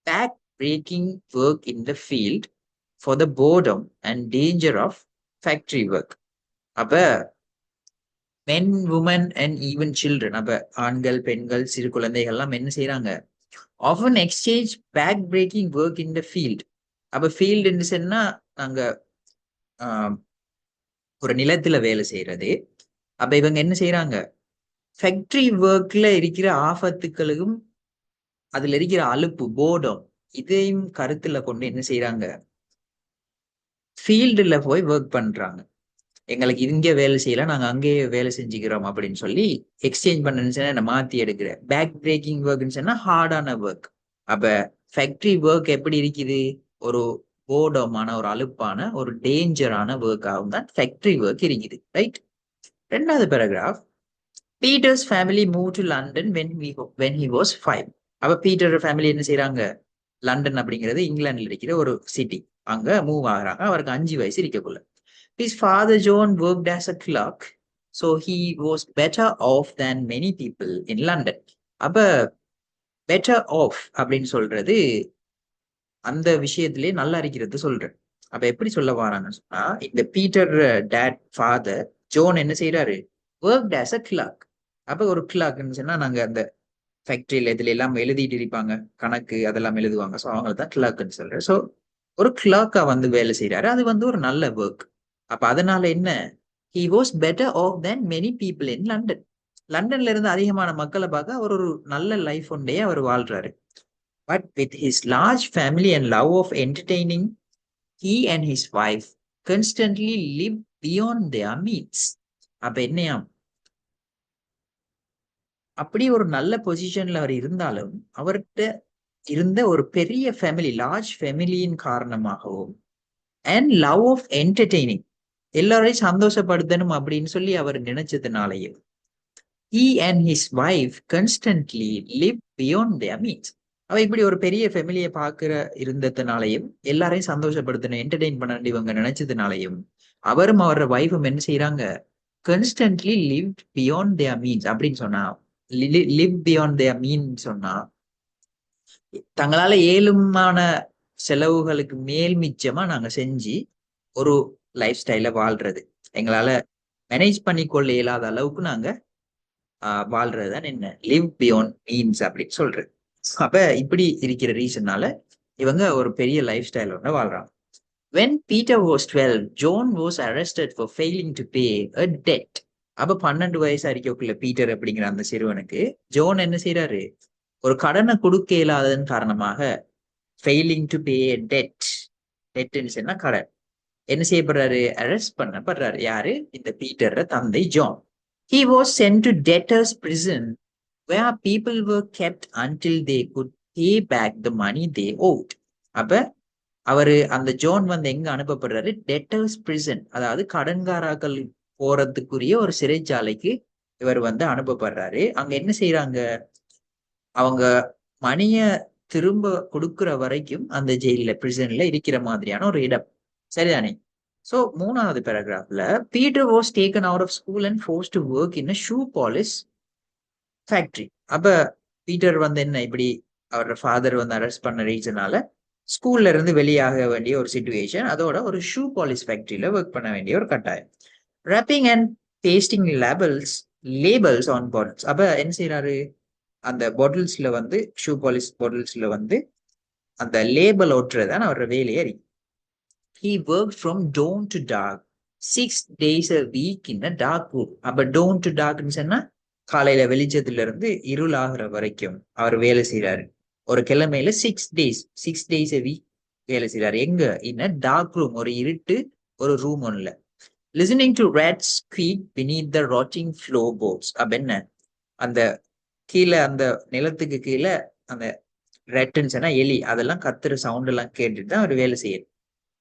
back-breaking work in the field for the boredom and danger of factory work. அப்ப men, women and even children, அப்ப ஆண்கள், பெண்கள், சிறு குழந்தைகள் எல்லாம் என்ன செய்யறாங்க? often exchange back-breaking work in the field. அப்ப ஃபீல்டுன்னு சொன்னா நாங்க ஒரு நிலத்துல வேலை செய்யறது. அப்ப இவங்க என்ன செய்யறாங்க? ஃபேக்டரி ஒர்க்ல இருக்கிற ஆபத்துக்களுக்கும் அதுல இருக்கிற அலுப்பு, போர்டம், இதையும் கருத்துல கொண்டு என்ன செய்யறாங்க? ஃபீல்டுல போய் ஒர்க் பண்றாங்க. எங்களுக்கு இங்க வேலை செய்யல, நாங்க அங்கேயே வேலை செஞ்சுக்கிறோம் அப்படின்னு சொல்லி எக்ஸ்சேஞ்ச் பண்ணணும்னு சொன்னா என்ன மாத்தி எடுக்கிற பேக் பிரேக்கிங் ஒர்க்னு சொன்னா ஹார்டான ஒர்க். அப்ப ஃபேக்டரி ஒர்க் எப்படி இருக்குது? ஒரு போர்டமான, ஒரு அலுப்பான, ஒரு டேஞ்சரான ஒர்க்காகவும் தான் ஃபேக்டரி ஒர்க் இருக்குது. ரைட்? ரெண்டாவது paragraph. Peter's family moved to London when he was 5. அப்ப பீட்டர் ஃபேமிலி என்ன செய்யறாங்க? லண்டன் அப்படிங்கிறது இங்கிலாந்துல இருக்கிற ஒரு சிட்டி, அங்க மூவ் ஆகுறாங்க. அவருக்கு 5 வயசு இருக்கக்குள்ள. His father John worked as a clerk, so he was better off than many people in London. அப்ப பெட்டர் ஆஃப் அப்படின்னு சொல்றது அந்த விஷயத்திலே நல்லா இருக்கிறது சொல்றேன். அப்ப எப்படி சொல்ல வராங்கன்னு சொன்னா, இந்த பீட்டர் டேட் ஃபாதர் ஜோன் என்ன செய்யறாரு? Worked as a clerk. அப்ப ஒரு கிளார்க்னு சொன்னா நாங்க அந்த ஃபேக்டரியில இதுல எல்லாம் எழுதிட்டு இருப்பாங்க, கணக்கு அதெல்லாம் எழுதுவாங்க. ஸோ அவங்க தான் கிளார்க்னு சொல்றேன். ஸோ ஒரு கிளார்க்கா வந்து வேலை செய்யறாரு. அது வந்து ஒரு நல்ல ஒர்க். அப்ப அதனால என்ன? he was better off than many people in London. லண்டன்ல இருந்து அதிகமான மக்களை பார்க்க அவர் ஒரு நல்ல லைஃப் ஒன்றையே அவர் வாழ்றாரு. But with his large family and love of entertaining, he and his wife constantly live beyond their means. அப்ப என்னையாம், அப்படி ஒரு நல்ல பொசிஷன்ல அவர் இருந்தாலும் அவர்கிட்ட இருந்த ஒரு பெரிய ஃபேமிலி, லார்ஜ் ஃபேமிலியின் காரணமாகவும் அண்ட் லவ் ஆஃப் என்டர்டெய்னிங், எல்லாரையும் சந்தோஷப்படுத்தணும் அப்படின்னு சொல்லி அவர் நினைச்சதுனாலையும், he and his wife constantly live beyond their means. அவ இப்படி ஒரு பெரிய ஃபேமிலியை பார்க்கிற இருந்ததுனாலையும், எல்லாரையும் சந்தோஷப்படுத்தணும், என்டர்டெயின் பண்ண இவங்க நினைச்சதுனாலையும், அவரும் அவரோட வைஃபும் என்ன செய்யறாங்க, constantly lived beyond their means அப்படின்னு சொன்னா, live beyond their means சொன்னா, தங்களால ஏழுமான செலவுகளுக்கு மேல் மிச்சமா நாங்க செஞ்சு ஒரு லைஃப் ஸ்டைல வாழ்றது, எங்களால மேனேஜ் பண்ணிக்கொள்ள இயலாத அளவுக்கு நாங்க வாழ்றதுதான் என்ன லிவ் பியாண்ட் மீன்ஸ் அப்படின்னு சொல்றது. அப்ப இப்படி இருக்கிற ரீசன்னால இவங்க ஒரு பெரிய லைஃப் ஸ்டைல் ஒன்று வாழ்றாங்க. When Peter was 12, John was arrested for failing to pay a debt. அப்ப 12 வயசு அறிக்கைக்குள்ள பீட்டர் அப்படிங்கிற அந்த சிறுவனுக்கு ஜோன் என்ன செய்யறாரு, ஒரு கடனை கொடுக்க இயலாததன் காரணமாக ஃபெயிலிங் டு பே டெட், டெட்னு சொன்னா கடன், என்ன செய்யப்படுறாரு, அரெஸ்ட் பண்ணப்படுறாரு. யாரு, இந்த பீட்டர் தந்தை John. He was sent to debtors prison where people were kept until they could pay back the money they owed. அப்ப அவரு அந்த ஜோன் வந்து எங்க அனுப்பப்படுறாரு, டெட்டர்ஸ் பிரிசன், அதாவது கடன்காராக்கள் போறதுக்குரிய ஒரு சிறைச்சாலைக்கு இவர் வந்து அனுப்பப்படுறாரு. அங்க என்ன செய்யறாங்க, அவங்க மணிய திரும்ப கொடுக்குற வரைக்கும் அந்த ஜெயில பிரிசன்ல இருக்கிற மாதிரியான ஒரு இடம், சரிதானே? சோ 3வது பேராகிராஃப்ல Peter was taken out of school and forced to work in shoe polish factory. அப்ப பீட்டர் வந்து என்ன, இப்படி அவரோட ஃபாதர் வந்து அரெஸ்ட் பண்ண ரீசனால ஸ்கூல்ல இருந்து வெளியாக வேண்டிய ஒரு சிச்சுவேஷன், அதோட ஒரு ஷூ பாலிஷ் ஃபேக்டரியில ஒர்க் பண்ண வேண்டிய ஒரு கட்டாயம். Wrapping and pasting labels on bottles. அப்ப என்ன செய்யறாரு, அந்த பாட்டில்ஸ்ல வந்து ஷூ பாலிஷ் பாட்டில்ஸ்ல வந்து அந்த லேபிள் ஒட்டுறதான் அவரோட வேலையே இருக்கு. He worked from dawn to dark 6 days a week in a dark room. அப்ப dawn to darkன்னு சொன்னா காலையில வெளிச்சத்துல இருந்து இருள் ஆகிற வரைக்கும் அவர் வேலை செய்யறாரு. ஒரு கிழமையில 6 days a week வேலை செய்யறாரு. எங்க, in a dark room, ஒரு இருட்டு ஒரு ரூம் ஒன்னுல. Listening to rats squeak beneath the rotting floorboards. அப்ப என்ன, அந்த கீழே அந்த நிலத்துக்கு கீழே அந்த ரெட்டுன்னு சொன்னா எலி, அதெல்லாம் கத்துற சவுண்ட் எல்லாம் கேட்டுட்டு தான் அவர் வேலை செய்யுது.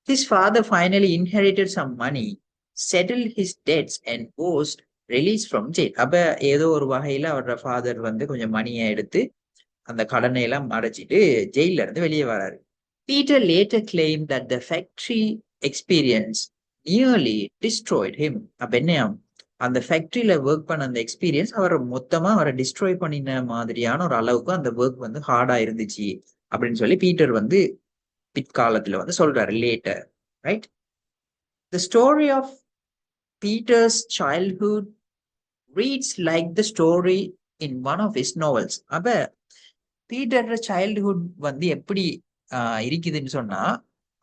His father finally inherited some money, settled his debts and was released from jail. அப்ப ஏதோ ஒரு வகையில அவரோட ஃபாதர் வந்து கொஞ்சம் மணியை எடுத்து அந்த கடனை எல்லாம் அடைச்சிட்டு ஜெயில இருந்து வெளியே வராரு. Peter later claimed that the factory experience nearly destroyed him. அப்ப என்ன, அந்த ஃபேக்டரியில ஒர்க் பண்ண அந்த எக்ஸ்பீரியன்ஸ் அவரை மொத்தமா அவரை டிஸ்ட்ராய் பண்ணின மாதிரியான ஒரு அளவுக்கு அந்த ஒர்க் வந்து ஹார்டா இருந்துச்சு அப்படின்னு சொல்லி பீட்டர் வந்து பிற்காலத்துல வந்து சொல்றாரு, later, right? The story of Peter's childhood reads like the story in one of his novels. அப்ப பீட்டர் சைல்ட்ஹுட் வந்து எப்படி இருக்குதுன்னு சொன்னா,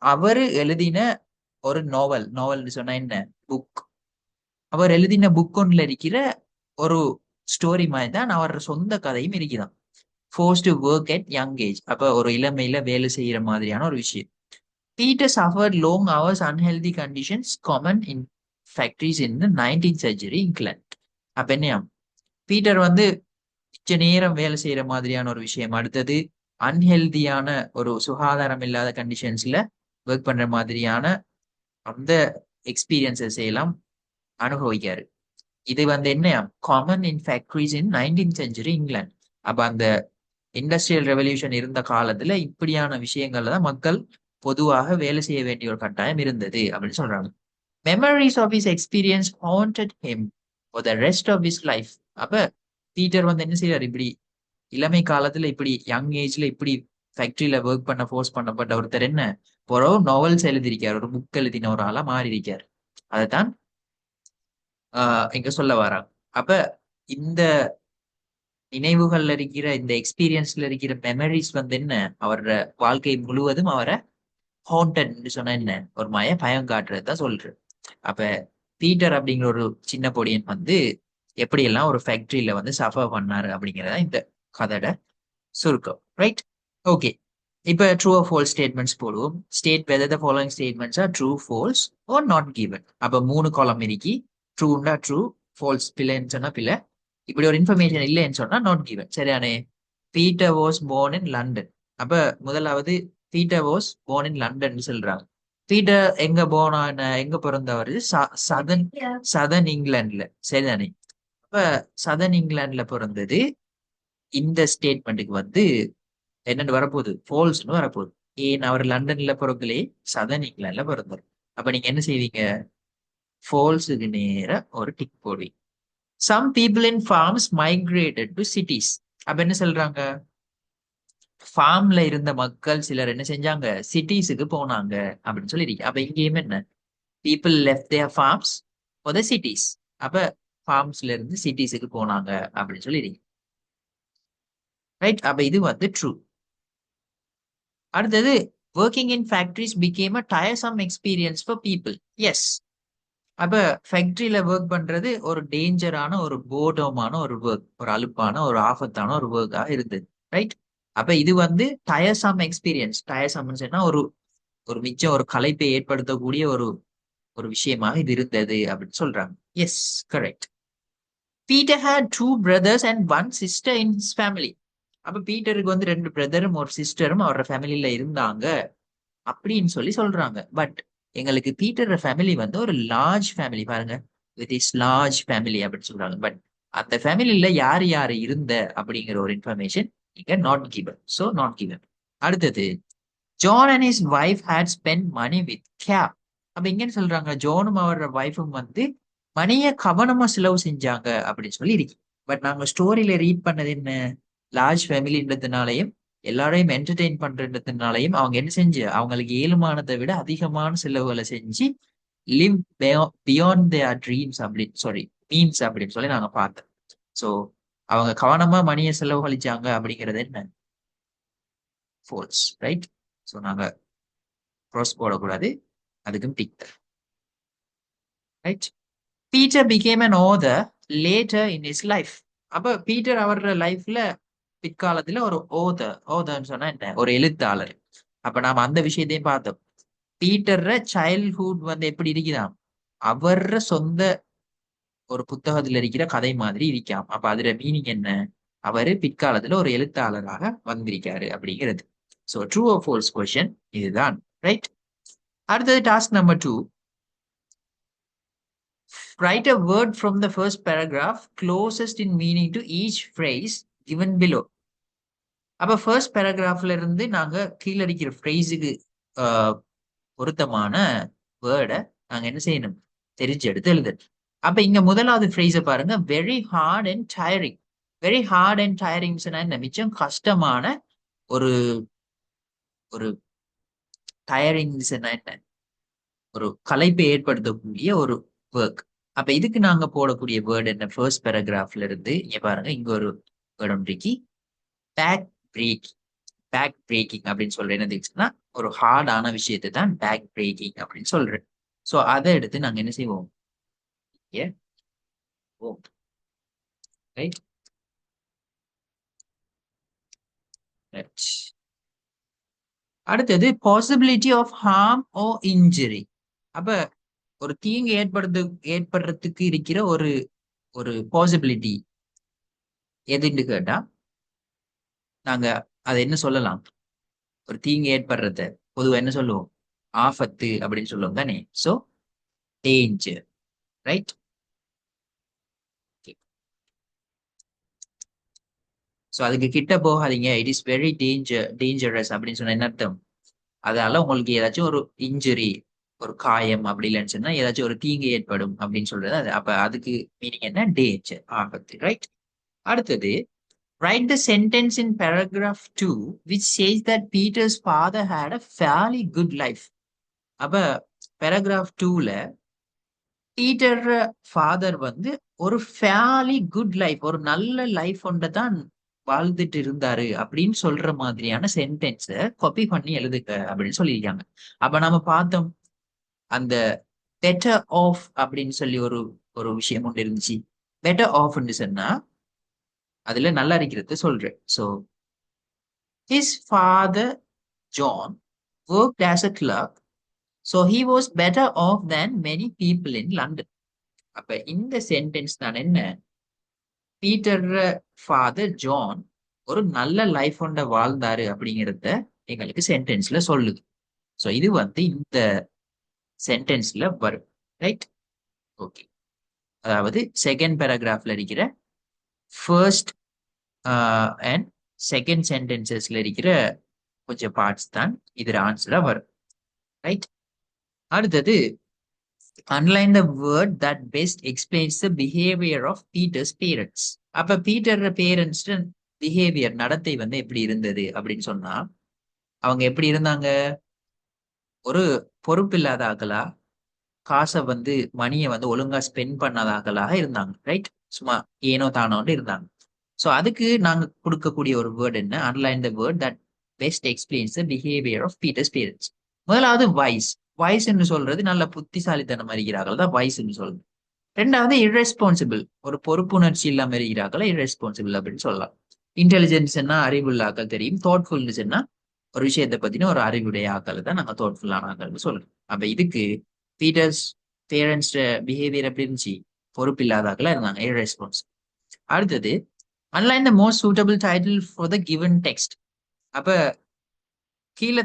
அவரு எழுதின ஒரு நாவல்னு சொன்னா என்ன, புக். அவர் எழுதின புக் ஒன்ல இருக்கிற ஒரு ஸ்டோரி மாதிரி தான் அவர் சொந்த கதையும் இருக்குதான். Forced to work at young age. அப்ப ஒரு இளமையில வேலை செய்யற மாதிரியான ஒரு விஷயம். Peter suffered long hours, unhealthy conditions common in factories in the 19th century England. அப்ப என்ன, பீட்டர் வந்து மிச்ச நேரம் வேலை செய்யற மாதிரியான ஒரு விஷயம். அடுத்தது அன்ஹெல்தியான ஒரு சுகாதாரம் இல்லாத கண்டிஷன்ஸ்ல ஒர்க் பண்ற மாதிரியான அந்த எக்ஸ்பீரியன்சஸ் எல்லாம் அனுபவிக்காரு. இது வந்து என்ன, common in factories in 19th century England. அப்ப அந்த இண்டஸ்ட்ரியல் ரெவல்யூஷன் இருந்த காலத்துல இப்படியான விஷயங்கள்ல தான் மக்கள் பொதுவாக வேலை செய்ய வேண்டிய ஒரு கட்டாயம் இருந்தது அப்படின்னு சொல்றாங்க. Memories of his experience haunted him for the rest of his life. அப்ப பீட்டர் வந்து என்ன செய்யறாரு, இப்படி இளமை காலத்துல இப்படி யங் ஏஜ்ல இப்படி ஃபேக்டரியில ஒர்க் பண்ண ஃபோர்ஸ் பண்ணப்பட்ட ஒருத்தர் என்ன ஒரு நாவல்ஸ் எழுதியிருக்காரு, ஒரு புக் எழுதின ஒரு ஆளா மாறி இருக்காரு. அதைத்தான் இங்க சொல்ல வராங்க. அப்ப இந்த நினைவுகள்ல இருக்கிற இந்த எக்ஸ்பீரியன்ஸ்ல இருக்கிற மெமரிஸ் வந்து என்ன, அவரோட வாழ்க்கை முழுவதும் அவரை ஹாண்டட் சொன்ன என்ன, ஒரு பயம் காட்டுறதுதான் சொல்ற. அப்ப பீட்டர் அப்படிங்கிற ஒரு சின்ன பொடியன் வந்து எப்படியெல்லாம் ஒரு ஃபேக்டரியில வந்து சஃபர் பண்ணாரு அப்படிங்கிறதா இந்த கதையோட சுருக்கம், ரைட்? ஓகே, இப்ப ட்ரூ ஆர் ஃபால்ஸ் ஸ்டேட்மெண்ட்ஸ் போடுவோம். State whether the following statements are true, false or not given. அப்ப 3 காலம் இருக்கி. ட்ரூண்டா ட்ரூ, ஃபால்ஸ் பிள்ளைன்னு சொன்னா பிள்ளை, இப்படி ஒரு இன்ஃபர்மேஷன் இல்லைன்னு சொன்னா நாட் கிவன். சரியானே? Peter was born in London. அப்ப முதலாவது Peter was born in London சொல்றாங்க. பீட்டர் எங்க போன எங்க பிறந்தவர்? சதன் சதன் இங்கிலாந்துல. சரிதானே? அப்ப சதன் இங்கிலாந்துல பிறந்தது. இந்த ஸ்டேட்மெண்ட்டுக்கு வந்து என்னன்னு வரப்போகுது? ஃபால்ஸ்னு வரப்போகுது. ஏன் அவர் லண்டன்ல பிறக்கலே, சதன் இங்கிலாந்துல பிறந்தார். அப்ப நீங்க என்ன செய்வீங்க? ஃபால்ஸுக்கு நேர ஒரு டிக் போடுவீங்க. Some people in farms migrated to cities. அப்ப என்ன சொல்றாங்க? ஃபார்ம்ல இருந்த மக்கள் சிலர் என்ன செஞ்சாங்க? சிட்டிஸுக்கு போனாங்க அப்படின்னு சொல்லியிருக்கீங்க. அப்ப இங்கேயுமே என்ன? People left their farms for the cities. அப்ப ஃபார்ம்ஸ்ல இருந்து சிட்டிஸுக்கு போனாங்க அப்படின்னு சொல்லியிருக்கீங்க. ரைட்? அப்ப இது வந்து ட்ரூ. அடுத்தது, working in factories became a tiresome experience for people. Yes. அப்ப ஃபேக்டரியில ஒர்க் பண்றது ஒரு டேஞ்சரான, ஒரு போர்டமான ஒரு ஒர்க், ஒரு அலுப்பான, ஒரு ஆபத்தான ஒரு ஒர்க்கா இருந்தது. ரைட்? அப்ப இது வந்து டயர்சம் எக்ஸ்பீரியன்ஸ். டயர்சம்னு சொன்னா ஒரு ஒரு மிச்சம் ஒரு களைப்பை ஏற்படுத்தக்கூடிய ஒரு ஒரு விஷயமாக இது இருந்தது அப்படின்னு சொல்றாங்க. Yes, correct. Peter had 2 brothers and 1 sister in his family. அப்ப பீட்டருக்கு வந்து 2 பிரதரும் ஒரு சிஸ்டரும் அவரோட ஃபேமிலியில இருந்தாங்க அப்படின்னு சொல்லி சொல்றாங்க. பட் எங்களுக்கு பீட்டர் ஃபேமிலி வந்து ஒரு லார்ஜ் ஃபேமிலி பாருங்க, வித் இஸ் லார்ஜ் ஃபேமிலி அப்படின்னு சொல்றாங்க. பட் அந்த ஃபேமிலியில யார் யார் இருந்த அப்படிங்கிற ஒரு இன்ஃபர்மேஷன் இங்க not given. So not given. அடுத்தது, John and his wife had spent money with care. அப்ப இங்கன்னு சொல்றாங்க ஜோனும் அவரோட வைஃபும் வந்து மணியை கவனமா செலவு செஞ்சாங்க அப்படின்னு சொல்லி இருக்கு. பட் நாங்க ஸ்டோரியில ரீட் பண்ணது என்ன? லார்ஜ் ஃபேமிலின்றதுனாலையும் எல்லாரையும் என்டர்டெயின் பண்றதுனாலையும் அவங்க என்ன செஞ்சு அவங்களுக்கு ஏழுமானதை விட அதிகமான செலவுகளை செஞ்சு லிவ் பியாண்ட் தேர் ட்ரீம்ஸ் அப்படின்னு சாரி மீன்ஸ் அப்படின்னு சொல்லி நாங்க பார்த்தோம். ஸோ அவங்க கவனமா மணியை செலவழிச்சாங்க அப்படிங்கிறது என்ன? ஃபால்ஸ். ரைட்? ஸோ நாங்க க்ராஸ் போடக்கூடாது, அதுக்கும் tick. Right? Peter became an author later in his life. அப்ப பீட்டர் அவரோட லைஃப்ல பிற்காலத்துல ஒரு ஓதர்ன்னு சொன்னா என்ன? ஒரு எழுத்தாளர். அப்ப நாம அந்த விஷயத்தையும் பார்த்தோம். பீட்டர் சைல்ட்ஹுட் வந்து எப்படி இருக்குதாம்? அவர சொந்த ஒரு புத்தகத்துல இருக்கிற கதை மாதிரி இருக்காம். அப்ப அதுல மீனிங் என்ன? அவரு பிற்காலத்துல ஒரு எழுத்தாளராக வந்திருக்காரு அப்படிங்கிறது. So true or falls question இதுதான். ரைட்? அடுத்தது task number 2. Write a word from the first paragraph closest in meaning to each phrase given below. அப்ப ஃபர்ஸ்ட் பேராகிராஃப்ல இருந்து நாங்க கீழே அடிக்கிற ஃப்ரேஸுக்கு பொருத்தமான வேர்டை நாங்க என்ன செய்யணும்? தெரிஞ்சு எடுத்து எழுதணும். அப்ப இங்க முதலாவது ஃப்ரேஸை பாருங்க, very hard and tiering. Very hard and tiering என்ன? மிச்சம் கஷ்டமான ஒரு ஒரு டயரிங் என்ன? ஒரு களைப்பை ஏற்படுத்தக்கூடிய ஒரு ஒர்க். அப்ப இதுக்கு நாங்க போடக்கூடிய வேர்டு என்ன? ஃபர்ஸ்ட் பேராகிராஃப்ல இருந்து இங்க பாருங்க, இங்க ஒரு வேர்டு ஒன்றைக்கு பேக் பிரேக்கிங். பேக் பிரேக்கிங் அப்படின்னு சொல்றேன். என்னதுன்னா ஒரு ஹார்டான விஷயத்தை தான் பேக் பிரேக்கிங் அப்படின்னு சொல்றேன். ஸோ அதை எடுத்து நாங்க என்ன செய்வோம்? ரைட்? அடுத்தது possibility of harm or injury. அப்ப ஒரு தீங்கு ஏற்படுறதுக்கு இருக்கிற ஒரு ஒரு பாசிபிலிட்டி எதுன்னு கேட்டா நாங்க அதை என்ன சொல்லலாம்? ஒரு தீங்கு ஏற்படுறத பொதுவா என்ன சொல்லுவோம்? ஆபத்து அப்படின்னு சொல்லுவோம் தானே? So danger. ரைட்? ஸோ அதுக்கு கிட்ட போகாதீங்க. இட் இஸ் வெரி டேஞ்சரஸ் அப்படின்னு சொன்ன என்ன அர்த்தம்? அதனால உங்களுக்கு ஏதாச்சும் ஒரு இன்ஜுரி, ஒரு காயம் அப்படி இல்லைன்னு சொன்னா ஏதாச்சும் ஒரு தீங்கு ஏற்படும் அப்படின்னு சொல்றது அது. அப்ப அதுக்கு மீனிங் என்ன? டேஞ்சர், ஆபத்து. ரைட்? அடுத்தது, write the sentence in paragraph 2 which says that Peter's father had a fairly good life. அப்ப paragraph 2ல பீட்டர் ஃபாதர் வந்து ஒரு ஃபேர்லி குட் லைஃப், ஒரு நல்ல லைஃப் ஒன்றை தான் வாழ்ந்துட்டு இருந்தாரு அப்படின்னு சொல்ற மாதிரியான சென்டென்ஸை காப்பி பண்ணி எழுதுங்க அப்படின்னு சொல்லியிருக்காங்க. அப்ப நம்ம பார்த்தோம், அந்த பெட்டர் ஆஃப் அப்படின்னு சொல்லி ஒரு ஒரு விஷயம் ஒன்று இருந்துச்சு. பெட்டர் ஆஃப்ன்னு சொன்னா அதுல நல்லா இருக்கிறது சொல்றேன். So His father John worked as a clerk, so he was better off than many people in London. அப்ப இந்த சென்டென்ஸ் தான் என்ன, பீட்டர் ஃபாதர் ஜான் ஒரு நல்ல லைஃப் ஒண்ட வாழ்ந்தாரு அப்படிங்கிறத எங்களுக்கு சென்டென்ஸ்ல சொல்லுது. ஸோ இது வந்து இந்த சென்டென்ஸ்ல வரும். Right, okay. அதாவது செகண்ட் பேராகிராஃப்ல இருக்கிற ஃபர்ஸ்ட் அண்ட் செகண்ட் சென்டென்சஸ்ல இருக்கிற கொஞ்சம் பார்ட்ஸ் தான் இதுல ஆன்சரா வரும். ரைட், அடுத்தது underline the word that best explains the behaviour of Peter's parents. அப்ப பீட்டர் பேரண்ட்ஸ் பிஹேவியர், நடத்தை வந்து எப்படி இருந்தது அப்படின்னு சொன்னா, அவங்க எப்படி இருந்தாங்க, ஒரு பொறுப்பில்லாத ஆக்களா, காசை வந்து மணியை வந்து ஒழுங்கா ஸ்பெண்ட் பண்ணாதாக்களாக இருந்தாங்க. ரைட், சும்மா ஏனோ தானோன்னு இருந்தாங்க. ஸோ அதுக்கு நாங்க கொடுக்கக்கூடிய ஒரு வேர்ட் என்ன, underline the word that best explains the behaviour of Peter's parents. முதலாவது வைஸ், வைஸ்ன்னு சொல்றது நல்ல புத்திசாலித்தனம் இருக்கிறார்கள் தான் வைஸ்ன்னு சொல்றது. ரெண்டாவது irresponsible, ஒரு பொறுப்புணர்ச்சி இல்லாம இருக்கிறாங்களா irresponsible அப்படின்னு சொல்லலாம். இன்டெலிஜென்ஸ்னா அறிவுள்ள ஆக்கள் தெரியும், தாட்ஃபுல்னஸ்னா ஒரு விஷயத்தை பத்தின ஒரு அறிவுடைய ஆக்கள் தான் நாங்க தாட்ஃபுல்லான ஆக்கள்னு சொல்றோம். அப்ப இதுக்கு பீட்டர்ஸ் பேரண்ட்ஸ் பிஹேவியர் எப்படி இருந்துச்சு, பொறுப்பு இல்லாதாக்களா இருந்தாங்க, irresponsible. அடுத்தது underline the most suitable title for the given text. அப்ப கீழே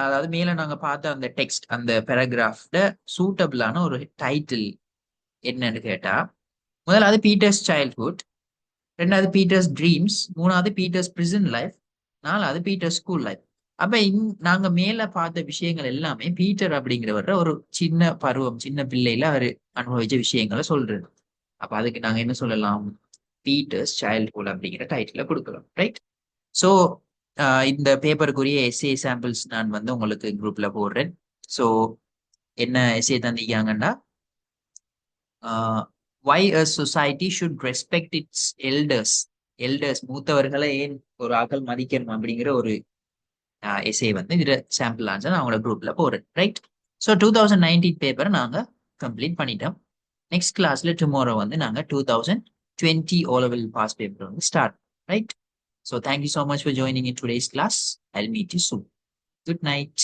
அதாவது மேல நாங்க பார்த்த அந்த டெக்ஸ்ட், அந்த பேராகிராஃப்ல சூட்டபிளான ஒரு டைட்டில் என்னன்னு கேட்டா, முதலாவது பீட்டர்ஸ் சைல்ட்ஹுட், ரெண்டாவது பீட்டர்ஸ் ட்ரீம்ஸ், மூணாவது பீட்டர்ஸ் பிரிசன் லைஃப், நாலாவது பீட்டர்ஸ் ஸ்கூல் லைஃப். அப்ப நாங்க மேல பார்த்த விஷயங்கள் எல்லாமே பீட்டர் அப்படிங்கிறவர ஒரு சின்ன பருவம், சின்ன பிள்ளையில அவரு அனுபவிச்ச விஷயங்களை சொல்றது. அப்ப அதுக்கு நாங்க என்ன சொல்லலாம், பீட்டர்ஸ் சைல்ட்ஹுட் அப்படிங்கிற டைட்டில கொடுக்கலாம். ரைட், ஸோ இந்த பேப்பருக்குரிய எஸ்ஏ சாம்பிள்ஸ் நான் வந்து உங்களுக்கு குரூப்ல போடுறேன். ஸோ என்ன எஸ்ஏ தந்திக்காங்கன்னா, why a society should respect its elders. Elders, மூத்தவர்களை ஏன் ஒரு ஆக்கள் மதிக்கணும் அப்படிங்கிற ஒரு எஸ்ஏ வந்து இதுல சாம்பிள் ஆன்சர் நான் அவங்களோட குரூப்ல போடுறேன். ரைட், ஸோ 2019 பேப்பரை நாங்க கம்ப்ளீட் பண்ணிட்டோம். நெக்ஸ்ட் கிளாஸ்ல டுமாரோ வந்து நாங்க 2020 O level பாஸ் பேப்பர் வந்து start. Right, so thank you so much for joining in today's class. I'll meet you soon. Good night.